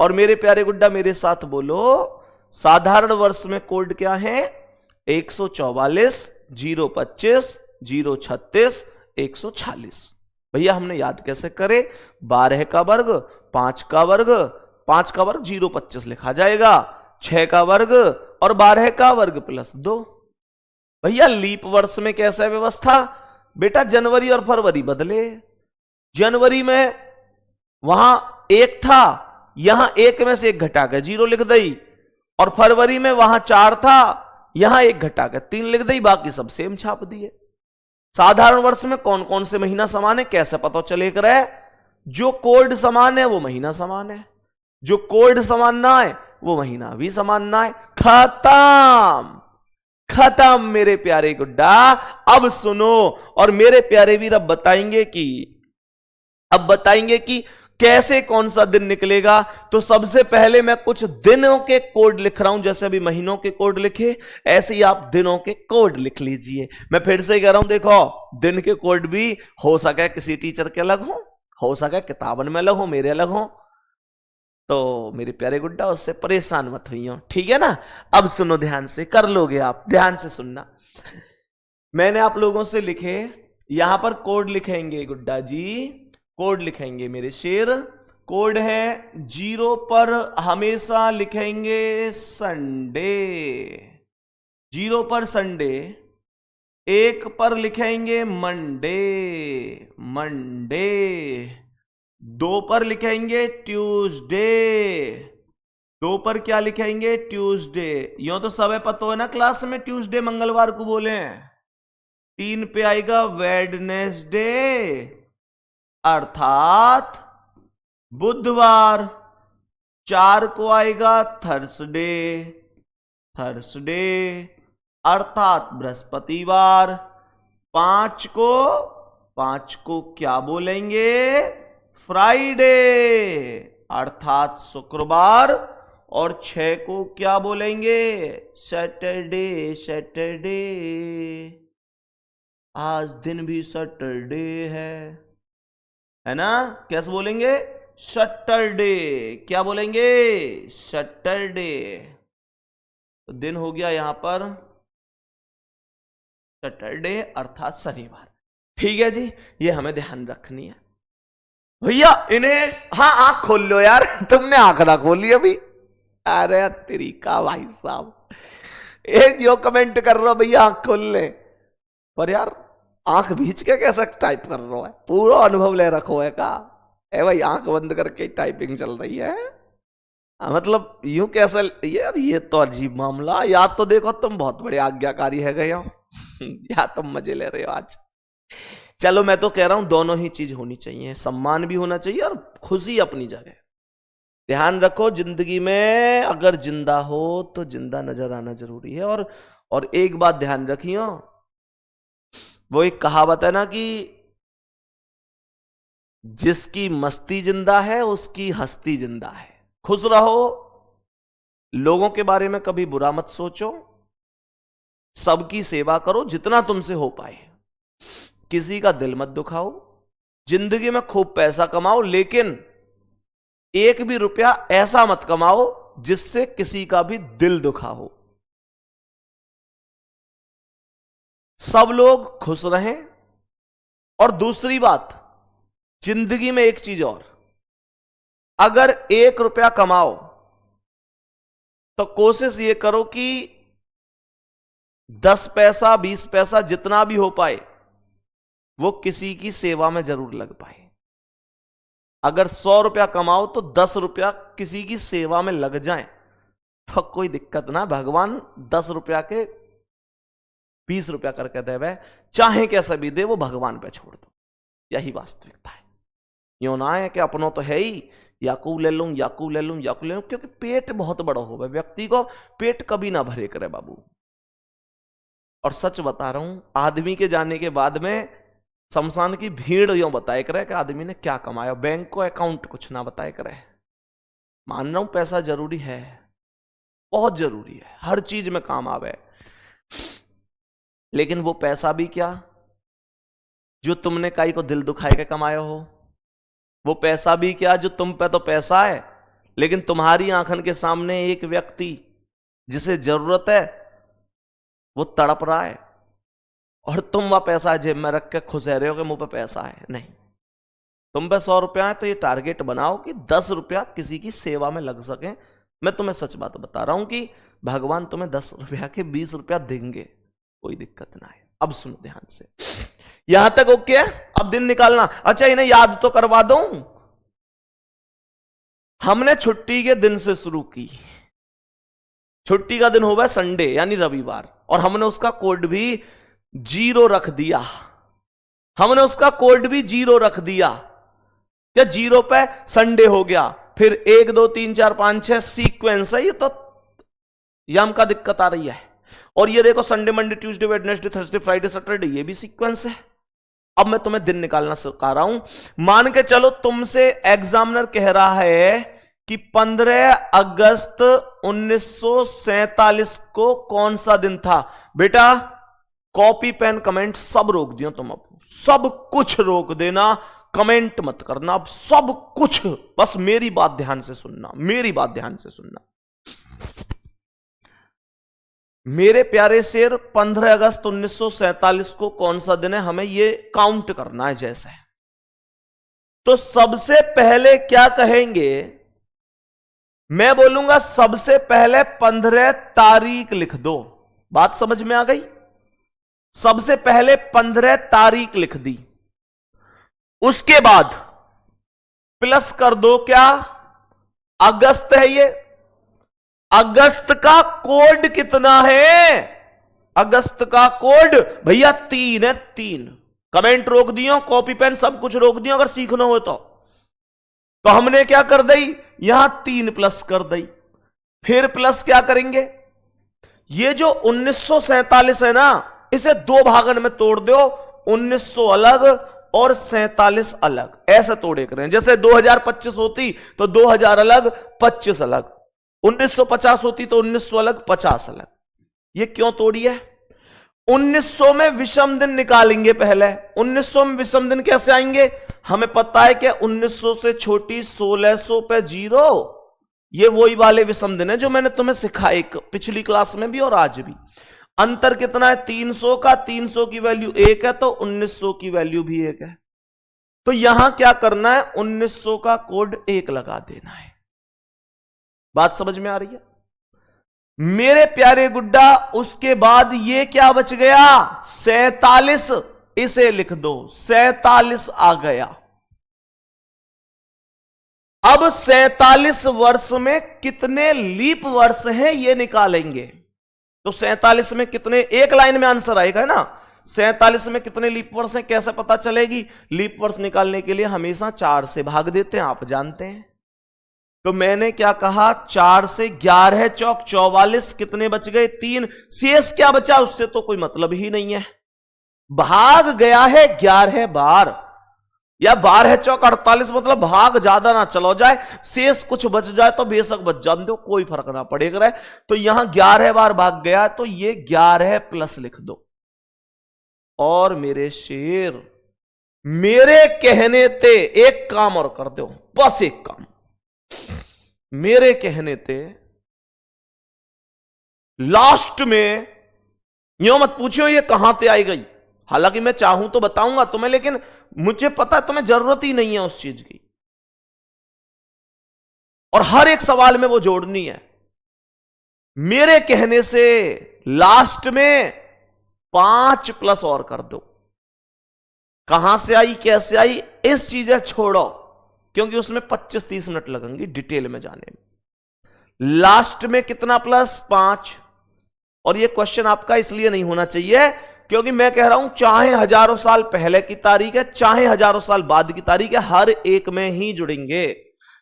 और मेरे प्यारे गुड्डा मेरे साथ बोलो, साधारण वर्ष में कोड क्या है? 144, 025, 036, 146। भैया हमने याद कैसे करे? 12 का वर्ग, 5 का वर्ग, 5 का वर्ग 025 लिखा जाएगा, 6 का वर्ग और 12 का वर्ग प्लस 2। भैया लीप वर्ष में कैसा है व्यवस्था? बेटा जनवरी और फरवरी बदले। जनवरी में वहां 1 था, यहां 1 में से 1 घटा के 0 लिख दई, और फरवरी में वहां 4 था, यहां 1 घटा के 3 लिख दई, बाकी सब सेम छाप दिए। साधारण वर्ष में कौन कौन से महीना समान है कैसे पता चले करे? जो कोड समान है वो महीना समान है, जो कोड समान ना है वो महीना भी समान ना है। खत्म खत्म मेरे प्यारे गुड्डा। अब सुनो, और मेरे प्यारे वीर अब बताएंगे कि कैसे कौन सा दिन निकलेगा। तो सबसे पहले मैं कुछ दिनों के कोड लिख रहा हूं, जैसे अभी महीनों के कोड लिखे, ऐसे ही आप दिनों के कोड लिख लीजिए। मैं फिर से कह रहा हूं, देखो दिन के कोड भी हो सके किसी टीचर के अलग हो सके किताबन में अलग हो, मेरे अलग हो। तो मेरे प्यारे गुड्डा उससे परेशान मत हुई हो, ठीक है ना। अब सुनो ध्यान से, कर लोगे आप, ध्यान से सुनना। मैंने आप लोगों से लिखे, यहां पर कोड लिखेंगे गुड्डा जी, कोड लिखेंगे मेरे शेर। कोड है 0 पर हमेशा लिखेंगे संडे, 0 पर संडे। 1 पर लिखेंगे मंडे, 2 पर लिखेंगे ट्यूसडे, 2 पर क्या लिखेंगे? ट्यूसडे। यूं तो सब पता है ना क्लास में, ट्यूसडे मंगलवार को बोले। 3 पे आएगा वेडनेसडे अर्थात बुधवार। 4 को आएगा थर्सडे अर्थात बृहस्पतिवार। 5 को क्या बोलेंगे? फ्राइडे अर्थात शुक्रवार। और 6 को क्या बोलेंगे? सैटरडे। आज दिन भी सैटरडे है ना? कैसे बोलेंगे? सैटरडे। क्या बोलेंगे? सैटरडे। तो दिन हो गया यहां पर सैटरडे अर्थात शनिवार। ठीक है जी, ये हमें ध्यान रखनी है भैया। इन्हें हाँ आंख खोल लो यार, तुमने आंख ना खोली अभी। अरे तेरी का भाई साहब, एक जो कमेंट कर रहे हो भैया आंख खोल ले, पर यार आंख भींच के कैसे टाइप कर रहा है? पूरा अनुभव ले रखो है का? ए भाई आंख बंद करके टाइपिंग चल रही है। मतलब यूं कैसे यार, ये तो अजीब मामला। या तो देखो तुम बहुत बड़े आज्ञाकारी है गए हो या तुम मजे ले रहे हो आज। चलो मैं तो कह रहा हूं दोनों ही चीज होनी चाहिए, सम्मान भी होना चाहिए और खुशी अपनी जगह। ध्यान रखो जिंदगी में अगर जिंदा हो तो जिंदा नजर आना जरूरी है। और एक बात ध्यान रखियो, वो एक कहावत है ना कि जिसकी मस्ती जिंदा है उसकी हस्ती जिंदा है। खुश रहो, लोगों के बारे में कभी बुरा मत सोचो, सबकी सेवा करो जितना तुमसे हो पाए, किसी का दिल मत दुखाओ। जिंदगी में खूब पैसा कमाओ, लेकिन 1 भी रुपया ऐसा मत कमाओ जिससे किसी का भी दिल दुखा हो। सब लोग खुश रहें। और दूसरी बात, जिंदगी में एक चीज और, अगर 1 रुपया कमाओ तो कोशिश ये करो कि 10 पैसा 20 पैसा जितना भी हो पाए वो किसी की सेवा में जरूर लग पाए। अगर 100 रुपया कमाओ तो 10 रुपया किसी की सेवा में लग जाए तो कोई दिक्कत ना, भगवान 10 रुपया के 20 रुपया करके देवे, चाहे कैसा भी दे वो भगवान पे छोड़ दो। यही वास्तविकता है। यूं ना है कि अपनों तो है ही, याकू ले लूं, क्योंकि पेट बहुत बड़ा हो, व्यक्ति को पेट कभी ना भरे करे बाबू। और सच बता रहा हूं, आदमी के जाने के बाद में शमशान की भीड़ यूं बताए करे कि आदमी ने क्या कमाया, बैंक को अकाउंट कुछ ना बताए करे। मान रहा हूं पैसा जरूरी है, बहुत जरूरी है, हर चीज में काम आवे, लेकिन वो पैसा भी क्या जो तुमने काई को दिल दुखाए के कमाया हो, वो पैसा भी क्या जो तुम पे तो पैसा है लेकिन तुम्हारी आंखन के सामने एक व्यक्ति जिसे जरूरत है वो तड़प रहा है और तुम वह पैसा जेब में रख के खुश रहे हो कि मुंह पे पैसा है। नहीं, तुम पे 100 रुपया है तो ये टारगेट बनाओ कि 10 रुपया किसी की सेवा में लग सके। मैं तुम्हें सच बात बता रहा हूं कि भगवान तुम्हें 10 रुपया के 20 रुपया देंगे, कोई दिक्कत ना है। अब सुनो ध्यान से, यहां तक ओके है? अब दिन निकालना। अच्छा इन्हें याद तो करवा दूं, हमने छुट्टी के दिन से शुरू की। छुट्टी का दिन होगा संडे यानी रविवार, और हमने उसका कोड भी 0 रख दिया। हमने उसका कोड भी 0 रख दिया। क्या 0 पे संडे हो गया, फिर 1 2 3 4 5 6 सीक्वेंस है ये तो, यम का दिक्कत आ रही है। और ये देखो Sunday Monday Tuesday Wednesday Thursday Friday Saturday, ये भी सीक्वेंस है। अब मैं तुम्हें दिन निकालना सिखा रहा हूं। मान के चलो तुमसे एग्जामिनर कह रहा है कि 15 अगस्त 1947 को कौन सा दिन था। बेटा कॉपी पेन कमेंट सब रोक दियो तुम, अब सब कुछ रोक देना, कमेंट मत करना, अब सब कुछ, बस मेरी बात ध्यान से सुनना, मेरी बात ध्यान से सुनना। मेरे प्यारे शेर 15 अगस्त 1947 को कौन सा दिन है, हमें यह काउंट करना है जैसे। तो सबसे पहले क्या कहेंगे, मैं बोलूंगा सबसे पहले 15 तारीख लिख दो। बात समझ में आ गई? सबसे पहले 15 तारीख लिख दी, उसके बाद प्लस कर दो, क्या अगस्त है ये, अगस्त का कोड कितना है, अगस्त का कोड भैया 3 है, 3। कमेंट रोक दियो, कॉपी पेन सब कुछ रोक दियो अगर सीखना हो तो हमने क्या कर दी, यहां 3 प्लस कर दी। फिर प्लस क्या करेंगे, ये जो 1947 है ना, इसे 2 भागन में तोड़ दो, 1900 अलग और 47 अलग, ऐसे तोड़े करें। जैसे 2025 होती तो 2000 अलग 25 अलग, 1950 होती तो 1900 अलग 50 अलग। ये क्यों तोड़ी है? 1900 में विषम दिन निकालेंगे पहले। 1900 में विषम दिन कैसे आएंगे, हमें पता है कि 1900 से छोटी 1600 पे 0, ये वही वाले विषम दिन है जो मैंने तुम्हें सिखाए पिछली क्लास में भी और आज भी। अंतर कितना है 300 का, 300 की वैल्यू 1 है तो 1900 की वैल्यू भी 1 है। तो यहां क्या करना है, 1900 का कोड 1 लगा देना है। बात समझ में आ रही है मेरे प्यारे गुड्डा? उसके बाद ये क्या बच गया, 47, इसे लिख दो, 47 आ गया। अब 47 वर्ष में कितने लीप वर्ष हैं ये निकालेंगे। तो 47 में कितने, एक लाइन में आंसर आएगा ना, 47 में कितने लीप वर्ष हैं कैसे पता चलेगी? लीप वर्ष निकालने के लिए हमेशा 4 से भाग देते हैं, आप जानते हैं। तो मैंने क्या कहा, 4 से 11 चौक 44, कितने बच गए 3, शेष क्या बचा उससे तो कोई मतलब ही नहीं है। भाग गया है 11 बार, या 12 चौक 48, मतलब भाग ज्यादा ना चलो जाए, शेष कुछ बच जाए तो बेशक बच जाने दो, कोई फर्क ना पड़ेगा। तो यहां 11 बार भाग गया तो ये 11 प्लस लिख दो। और मेरे शेर मेरे कहने ते एक काम और कर दो, बस एक काम मेरे कहने ते, लास्ट में यो मत पूछो ये कहां से आई गई, हालांकि मैं चाहूं तो बताऊंगा तुम्हें, लेकिन मुझे पता है तुम्हें जरूरत ही नहीं है उस चीज की, और हर एक सवाल में वो जोड़नी है। मेरे कहने से लास्ट में 5 प्लस और कर दो। कहां से आई कैसे आई इस चीजें छोड़ो, क्योंकि उसमें 25-30 मिनट लगेंगे डिटेल में जाने में। लास्ट में कितना प्लस 5। और यह क्वेश्चन आपका इसलिए नहीं होना चाहिए क्योंकि मैं कह रहा हूं चाहे हजारों साल पहले की तारीख है चाहे हजारों साल बाद की तारीख है, हर एक में ही जुड़ेंगे।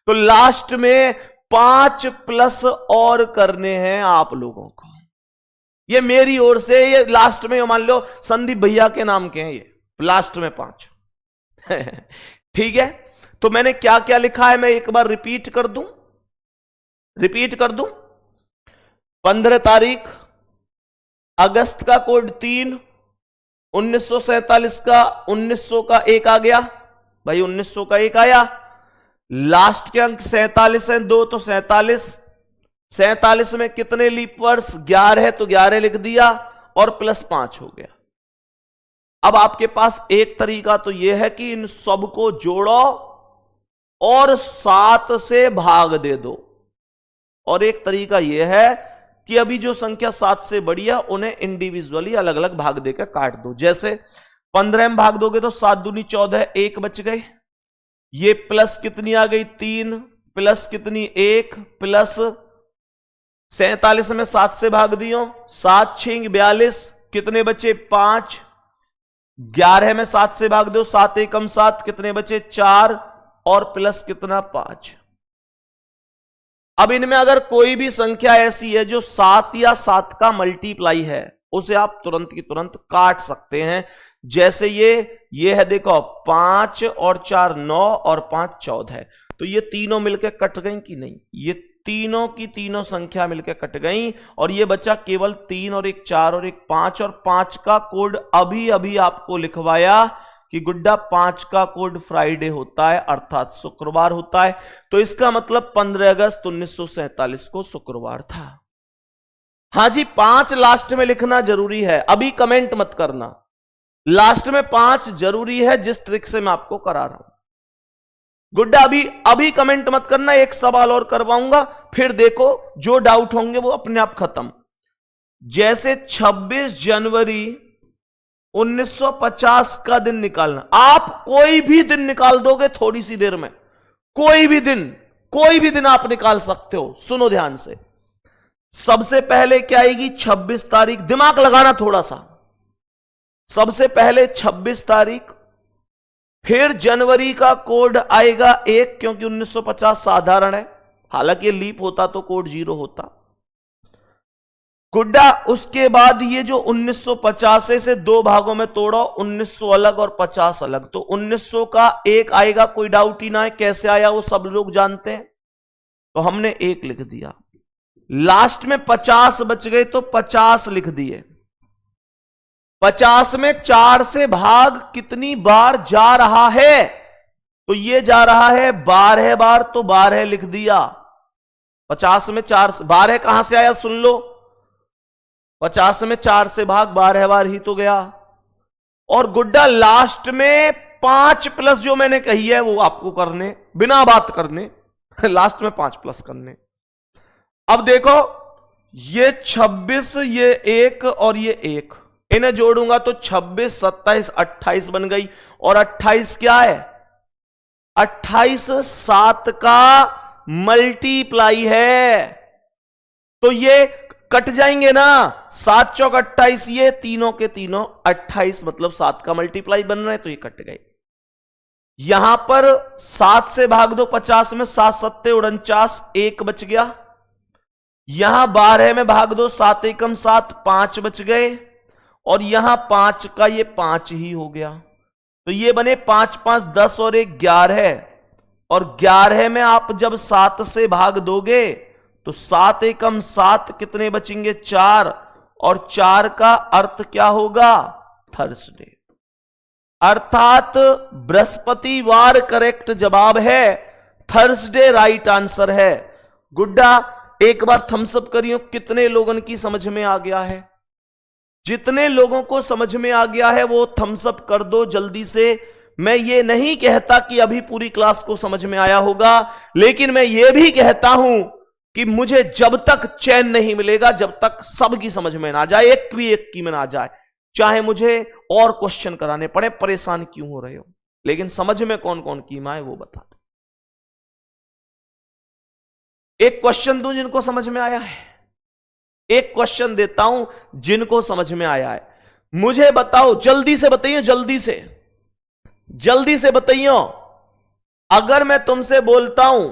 तो लास्ट में 5 प्लस और करने हैं आप लोगों को। ये मेरी ओर से, ये लास्ट में मान लो संदीप भैया के नाम के हैं, ये लास्ट में 5 ठीक है। तो मैंने क्या क्या लिखा है मैं एक बार रिपीट कर दूं 15 तारीख, अगस्त का कोड 3, 1947 का 1900 का 1 आ गया भाई, 1900 का 1 आया। लास्ट के अंक 47 है, 2 तो 47 में कितने लीप वर्ष 11 है तो 11 लिख दिया और प्लस 5 हो गया। अब आपके पास एक तरीका तो यह है कि इन सबको जोड़ो और 7 से भाग दे दो, और एक तरीका यह है कि अभी जो संख्या 7 से बड़ी है उन्हें इंडिविजुअली अलग अलग भाग देकर काट दो। जैसे 15 में भाग दोगे तो 7 दूनी 14, 1 बच गए। ये प्लस कितनी आ गई 3, प्लस कितनी 1, प्लस 47 में 7 से भाग दियो, 7 6 42, कितने बचे 5। 11 में 7 से भाग दो, 7 1 7, कितने बचे 4, और प्लस कितना 5। अब इनमें अगर कोई भी संख्या ऐसी है जो 7 या 7 का मल्टीप्लाई है, उसे आप तुरंत की तुरंत काट सकते हैं। जैसे ये है देखो 5 और 4 9 और 5 14, तो ये तीनों मिलकर कट गई कि नहीं, ये तीनों की तीनों संख्या मिलकर कट गई और ये बचा केवल 3 और 1 4 और 1 5, और 5 का कोड अभी अभी आपको लिखवाया कि गुड्डा 5 का कोड फ्राइडे होता है, अर्थात शुक्रवार होता है। तो इसका मतलब 15 अगस्त 1947 को शुक्रवार था। हां जी, 5 लास्ट में लिखना जरूरी है, अभी कमेंट मत करना, लास्ट में 5 जरूरी है, जिस ट्रिक से मैं आपको करा रहा हूं। गुड्डा अभी कमेंट मत करना, एक सवाल और करवाऊंगा, फिर देखो जो डाउट होंगे वो अपने आप खत्म। जैसे 26 जनवरी 1950 का दिन निकालना, आप कोई भी दिन निकाल दोगे थोड़ी सी देर में, कोई भी दिन आप निकाल सकते हो। सुनो ध्यान से, सबसे पहले क्या आएगी 26 तारीख, दिमाग लगाना थोड़ा सा, सबसे पहले 26 तारीख, फिर जनवरी का कोड आएगा 1, क्योंकि 1950 साधारण है, हालांकि लीप होता तो कोड 0 होता। गुड्डा उसके बाद ये जो 1950 से 2 भागों में तोड़ो, 1900 अलग और 50 अलग, तो 1900 का 1 आएगा, कोई डाउट ही ना है, कैसे आया वो सब लोग जानते हैं, तो हमने 1 लिख दिया। लास्ट में 50 बच गए तो 50 लिख दिए। 50 में 4 से भाग कितनी बार जा रहा है, तो ये जा रहा है 12 बार, तो 12 लिख दिया। 50 में 4 से 12 कहां से आया सुन लो, 50 में 4 से भाग 12 बार ही तो गया। और गुड्डा लास्ट में 5 प्लस जो मैंने कही है वो आपको करने, बिना बात करने लास्ट में 5 प्लस करने। अब देखो ये 26, ये 1 और ये 1, इन्हें जोड़ूंगा तो 26 27 28 बन गई, और 28 क्या है, 28 7 का मल्टीप्लाई है, तो ये कट जाएंगे ना, 7 चौक 28, ये तीनों के तीनों 28 मतलब 7 का मल्टीप्लाई बन रहे हैं, तो ये कट गए। यहां पर 7 से भाग दो 50 में, 7 7 49, 1 बच गया। यहां 12 में भाग दो 7 1 7, 5 बच गए, और यहां 5 का ये 5 ही हो गया, तो ये बने 5 5 10 और 1 11, और 11 में आप जब 7 से भाग दोगे तो 7 1 7, कितने बचेंगे 4, और 4 का अर्थ क्या होगा थर्सडे, अर्थात बृहस्पतिवार करेक्ट जवाब है, थर्सडे राइट आंसर है। गुड्डा एक बार थम्स अप करियो, कितने लोगों की समझ में आ गया है, जितने लोगों को समझ में आ गया है वो थम्स अप कर दो जल्दी से। मैं ये नहीं कहता कि अभी पूरी क्लास को समझ में आया होगा, लेकिन मैं ये भी कहता हूं कि मुझे जब तक चैन नहीं मिलेगा, जब तक सबकी समझ में ना जाए, एक भी एक की में ना जाए, चाहे मुझे और क्वेश्चन कराने पड़े, परेशान क्यों हो रहे हो, लेकिन समझ में कौन कौन की माए वो बता दो। एक क्वेश्चन दूं जिनको समझ में आया है, एक क्वेश्चन देता हूं जिनको समझ में आया है, मुझे बताओ, जल्दी से बताइए, जल्दी से बताइए। अगर मैं तुमसे बोलता हूं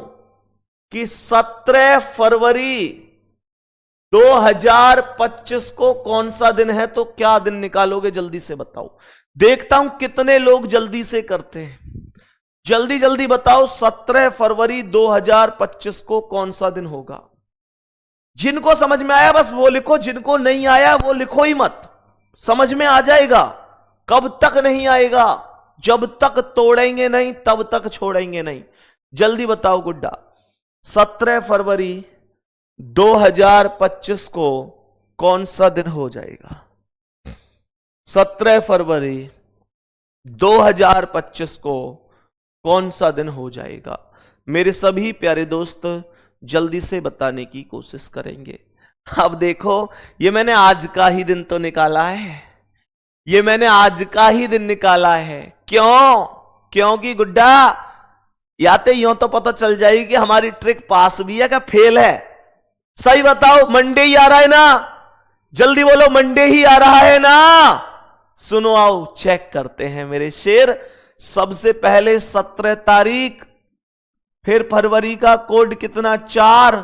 कि 17 फरवरी 2025 को कौन सा दिन है, तो क्या दिन निकालोगे, जल्दी से बताओ, देखता हूं कितने लोग जल्दी से करते हैं, जल्दी जल्दी बताओ। 17 फरवरी 2025 को कौन सा दिन होगा, जिनको समझ में आया बस वो लिखो, जिनको नहीं आया वो लिखो ही मत, समझ में आ जाएगा। कब तक नहीं आएगा, जब तक तोड़ेंगे नहीं तब तक छोड़ेंगे नहीं। जल्दी बताओ गुड्डा, 17 फरवरी 2025 को कौन सा दिन हो जाएगा, 17 फरवरी 2025 को कौन सा दिन हो जाएगा। मेरे सभी प्यारे दोस्त जल्दी से बताने की कोशिश करेंगे। अब देखो, ये मैंने आज का ही दिन तो निकाला है, ये मैंने आज का ही दिन निकाला है। क्यों? क्योंकि गुड्डा याते यूं तो पता चल जाएगी कि हमारी ट्रिक पास भी है क्या फेल है। सही बताओ, मंडे ही आ रहा है ना? जल्दी बोलो, मंडे ही आ रहा है ना? सुनो, आओ चेक करते हैं मेरे शेर। सबसे पहले 17 तारीख, फिर फरवरी का कोड कितना 4,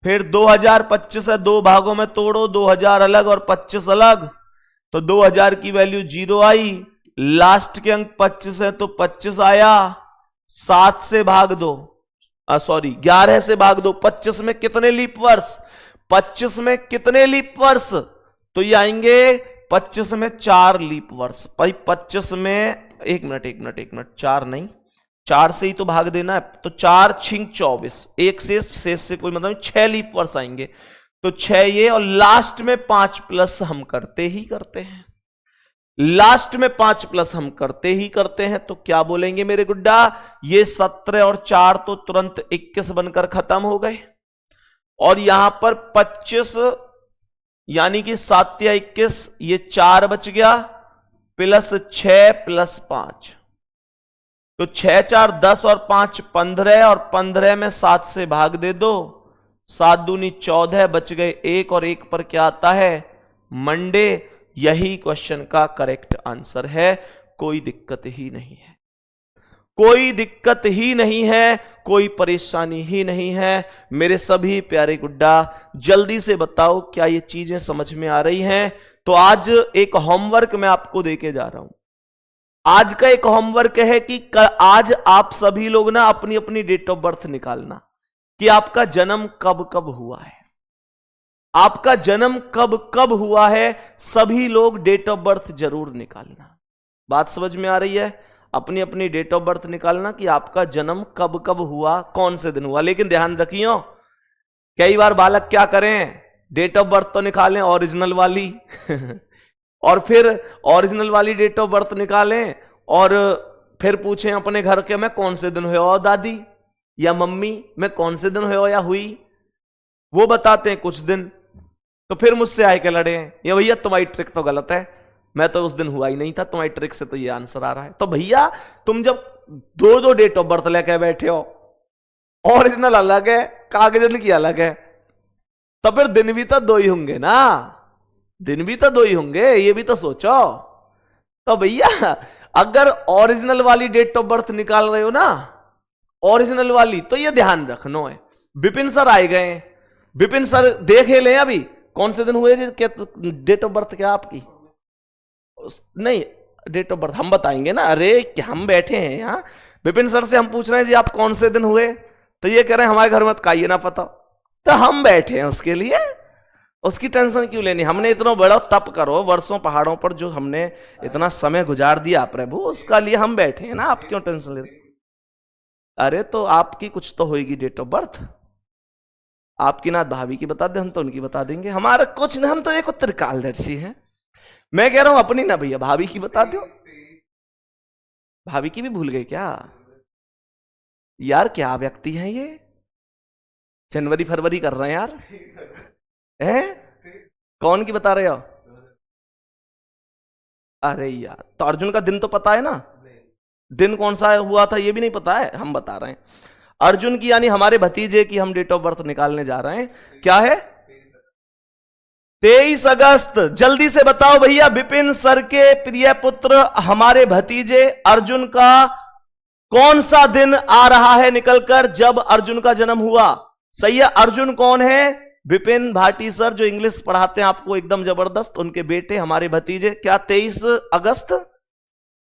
फिर 2025 है, दो भागों में तोड़ो, 2000 अलग और 25 अलग, तो 2000 की वैल्यू 0 आई। लास्ट के अंक 25 है तो 25 आया। 7 से भाग दो, सॉरी 11 से भाग दो। 25 में कितने लीप वर्ष? 25 में कितने लीप वर्ष? तो ये आएंगे 25 में 4 लीप वर्ष। भाई 25 में एक मिनट 4 नहीं, 4 से ही तो भाग देना है, तो 4 छिंग 24, एक शेष से कोई मतलब 6 लीप वर्ष आएंगे। तो 6 ये, और लास्ट में 5 प्लस हम करते ही करते हैं, लास्ट में 5 प्लस हम करते ही करते हैं। तो क्या बोलेंगे मेरे गुड्डा? ये 17 और 4 तो तुरंत 21 बनकर खत्म हो गए, और यहां पर 25 यानी कि 7 या 21, ये 4 बच गया, प्लस 6 प्लस 5, तो 6 4 10 और 5 15, और 15 में 7 से भाग दे दो, 7 दूनी 14, बच गए 1, और 1 पर क्या आता है? मंडे। यही क्वेश्चन का करेक्ट आंसर है। कोई दिक्कत ही नहीं है, कोई दिक्कत ही नहीं है, कोई परेशानी ही नहीं है मेरे सभी प्यारे गुड्डा। जल्दी से बताओ क्या ये चीजें समझ में आ रही हैं? तो आज एक होमवर्क मैं आपको देके जा रहा हूं। आज का एक होमवर्क है कि आज आप सभी लोग ना अपनी अपनी डेट ऑफ बर्थ निकालना कि आपका जन्म कब कब हुआ है, आपका जन्म कब कब हुआ है। सभी लोग डेट ऑफ बर्थ जरूर निकालना। बात समझ में आ रही है? अपनी अपनी डेट ऑफ बर्थ निकालना कि आपका जन्म कब कब हुआ, कौन से दिन हुआ। लेकिन ध्यान रखियो, कई बार बालक क्या करें, डेट ऑफ बर्थ तो निकालें ओरिजिनल वाली और फिर ओरिजिनल वाली डेट ऑफ बर्थ निकालें, और फिर पूछें अपने घर के में कौन से दिन हुए हो दादी या मम्मी, में कौन से दिन हुए हो या हुई, वो बताते हैं कुछ दिन, तो फिर मुझसे आए के लड़े हैं, ये भैया तुम्हारी ट्रिक तो गलत है, मैं तो उस दिन हुआ ही नहीं था, तुम्हारी ट्रिक से तो ये आंसर आ रहा है। तो भैया तुम जब दो दो डेट ऑफ बर्थ लेके बैठे हो, ओरिजिनल अलग है, कागज की अलग है, तो फिर दिन भी तो 2 ही होंगे ना, दिन भी तो 2 ही होंगे, ये भी तो सोचो। तो भैया अगर ओरिजिनल वाली डेट ऑफ बर्थ निकाल रहे हो ना, ओरिजिनल वाली, तो ये ध्यान रखना है। विपिन सर आए गए, विपिन सर देखे ले अभी कौन से दिन हुए, क्या डेट ऑफ बर्थ क्या आपकी? नहीं, डेट ऑफ बर्थ हम बताएंगे ना। अरे क्या हम बैठे हैं यहाँ, विपिन सर से हम पूछ रहे हैं जी आप कौन से दिन हुए, तो ये कह रहे हैं हमारे घर में तो काइए ना पता। तो हम बैठे हैं उसके लिए, उसकी टेंशन क्यों लेनी। हमने इतना बड़ा तप करो, वर्षों पहाड़ों पर जो हमने इतना समय गुजार दिया प्रभु, उसका लिए हम बैठे हैं ना, आप क्यों टेंशन ले रहे? अरे तो आपकी कुछ तो होगी डेट ऑफ बर्थ, आपकी ना भाभी की बता दे, हम तो उनकी बता देंगे, हमारा कुछ ना, हम तो एक त्रिकालदर्शी हैं। मैं कह रहा हूं अपनी ना भैया, भाभी की बता दो। भाभी की भी भूल गए क्या यार? क्या व्यक्ति हैं ये, जनवरी फरवरी कर रहे हैं यार। हैं? कौन की बता रहे हो? अरे यार, तो अर्जुन का दिन तो पता है ना, दिन कौन सा हुआ था ये भी नहीं पता है, हम बता रहे हैं। अर्जुन की यानी हमारे भतीजे की हम डेट ऑफ बर्थ निकालने जा रहे हैं। क्या है? 23 अगस्त। जल्दी से बताओ भैया, विपिन सर के प्रिय पुत्र हमारे भतीजे अर्जुन का कौन सा दिन आ रहा है निकलकर, जब अर्जुन का जन्म हुआ? सही है। अर्जुन कौन है? विपिन भाटी सर जो इंग्लिश पढ़ाते हैं आपको एकदम जबरदस्त, उनके बेटे हमारे भतीजे। क्या 23 अगस्त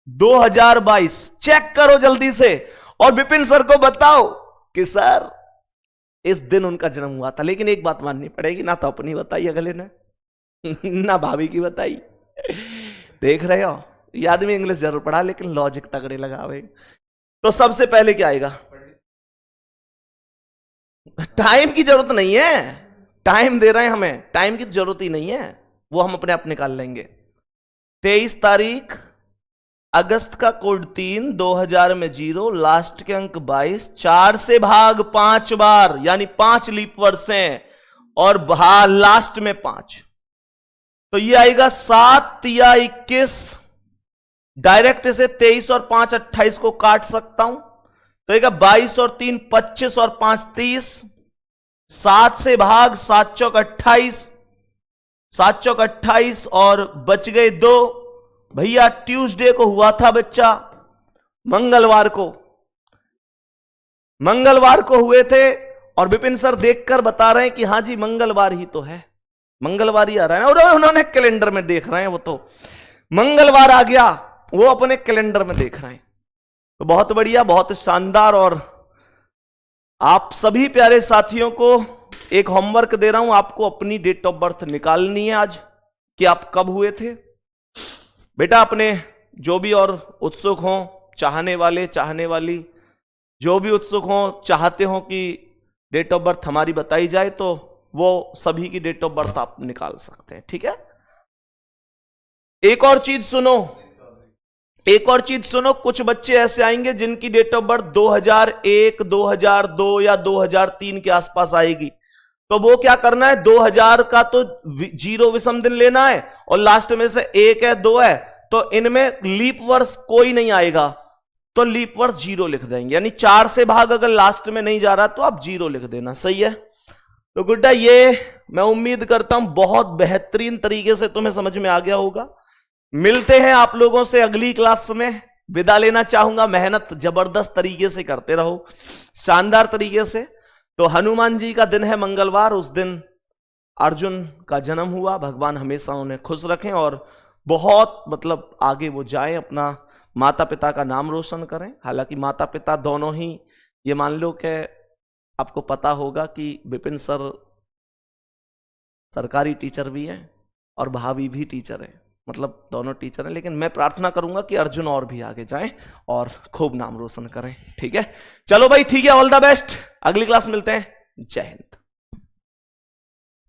2022? चेक करो जल्दी से, और विपिन सर को बताओ कि सर इस दिन उनका जन्म हुआ था। लेकिन एक बात माननी पड़ेगी, ना तो अपनी बताई अगले ने ना भाभी की बताई। देख रहे हो, ये आदमी इंग्लिश जरूर पढ़ा लेकिन लॉजिक तगड़े लगावे। तो सबसे पहले क्या आएगा? टाइम की जरूरत नहीं है, टाइम दे रहे हैं हमें, टाइम की जरूरत ही नहीं है, वो हम अपने आप निकाल लेंगे। 23 तारीख अगस्त का कोड 3, 2000 में 0, लास्ट के अंक 22, 4 से भाग 5 बार यानी 5 लीप वर्ष हैं, और लास्ट में 5, तो ये आएगा 7 या 21। डायरेक्ट इसे 23 और 5 28 को काट सकता हूं, तो आएगा 22 और 3 25 और 5 30। 7 से भाग, 7 चौक 28, 7 चौक 28 और बच गए 2। भैया ट्यूसडे को हुआ था बच्चा, मंगलवार को हुए थे। और विपिन सर देखकर बता रहे हैं कि हाँ जी मंगलवार ही तो है, मंगलवार ही आ रहा है। और उन्होंने कैलेंडर में देख रहे हैं, वो तो मंगलवार आ गया, वो अपने कैलेंडर में देख रहे हैं। तो बहुत बढ़िया, बहुत शानदार। और आप सभी प्यारे साथियों को एक होमवर्क दे रहा हूं, आपको अपनी डेट ऑफ बर्थ निकालनी है आज कि आप कब हुए थे। बेटा अपने जो भी और उत्सुक हो, चाहने वाले चाहने वाली जो भी उत्सुक हो, चाहते हो कि डेट ऑफ बर्थ हमारी बताई जाए, तो वो सभी की डेट ऑफ बर्थ आप निकाल सकते हैं। ठीक है, एक और चीज सुनो, कुछ बच्चे ऐसे आएंगे जिनकी डेट ऑफ बर्थ 2001, 2002 या 2003 के आसपास आएगी। तो वो क्या करना है, 2000 का तो 0 विषम दिन लेना है, और लास्ट में से 1 है 2 है, तो इनमें लीप वर्ष कोई नहीं आएगा, तो लीप वर्ष 0 लिख देंगे। यानी 4 से भाग अगर लास्ट में नहीं जा रहा तो आप 0 लिख देना। सही है, तो गुड्डा ये मैं उम्मीद करता हूं बहुत बेहतरीन तरीके से तुम्हें समझ में आ गया होगा। मिलते हैं आप लोगों से अगली क्लास में। विदा लेना चाहूंगा, मेहनत जबरदस्त तरीके से करते रहो, शानदार तरीके से। तो हनुमान जी का दिन है मंगलवार, उस दिन अर्जुन का जन्म हुआ। भगवान हमेशा उन्हें खुश रखें और बहुत मतलब आगे वो जाएं, अपना माता पिता का नाम रोशन करें। हालांकि माता पिता दोनों ही, ये मान लो कि आपको पता होगा कि विपिन सर सरकारी टीचर भी हैं और भाभी भी टीचर है, मतलब दोनों टीचर हैं। लेकिन मैं प्रार्थना करूंगा कि अर्जुन और भी आगे जाएं और खूब नाम रोशन करें। ठीक है, चलो भाई, ठीक है, ऑल द बेस्ट। अगली क्लास मिलते हैं। जय हिंद।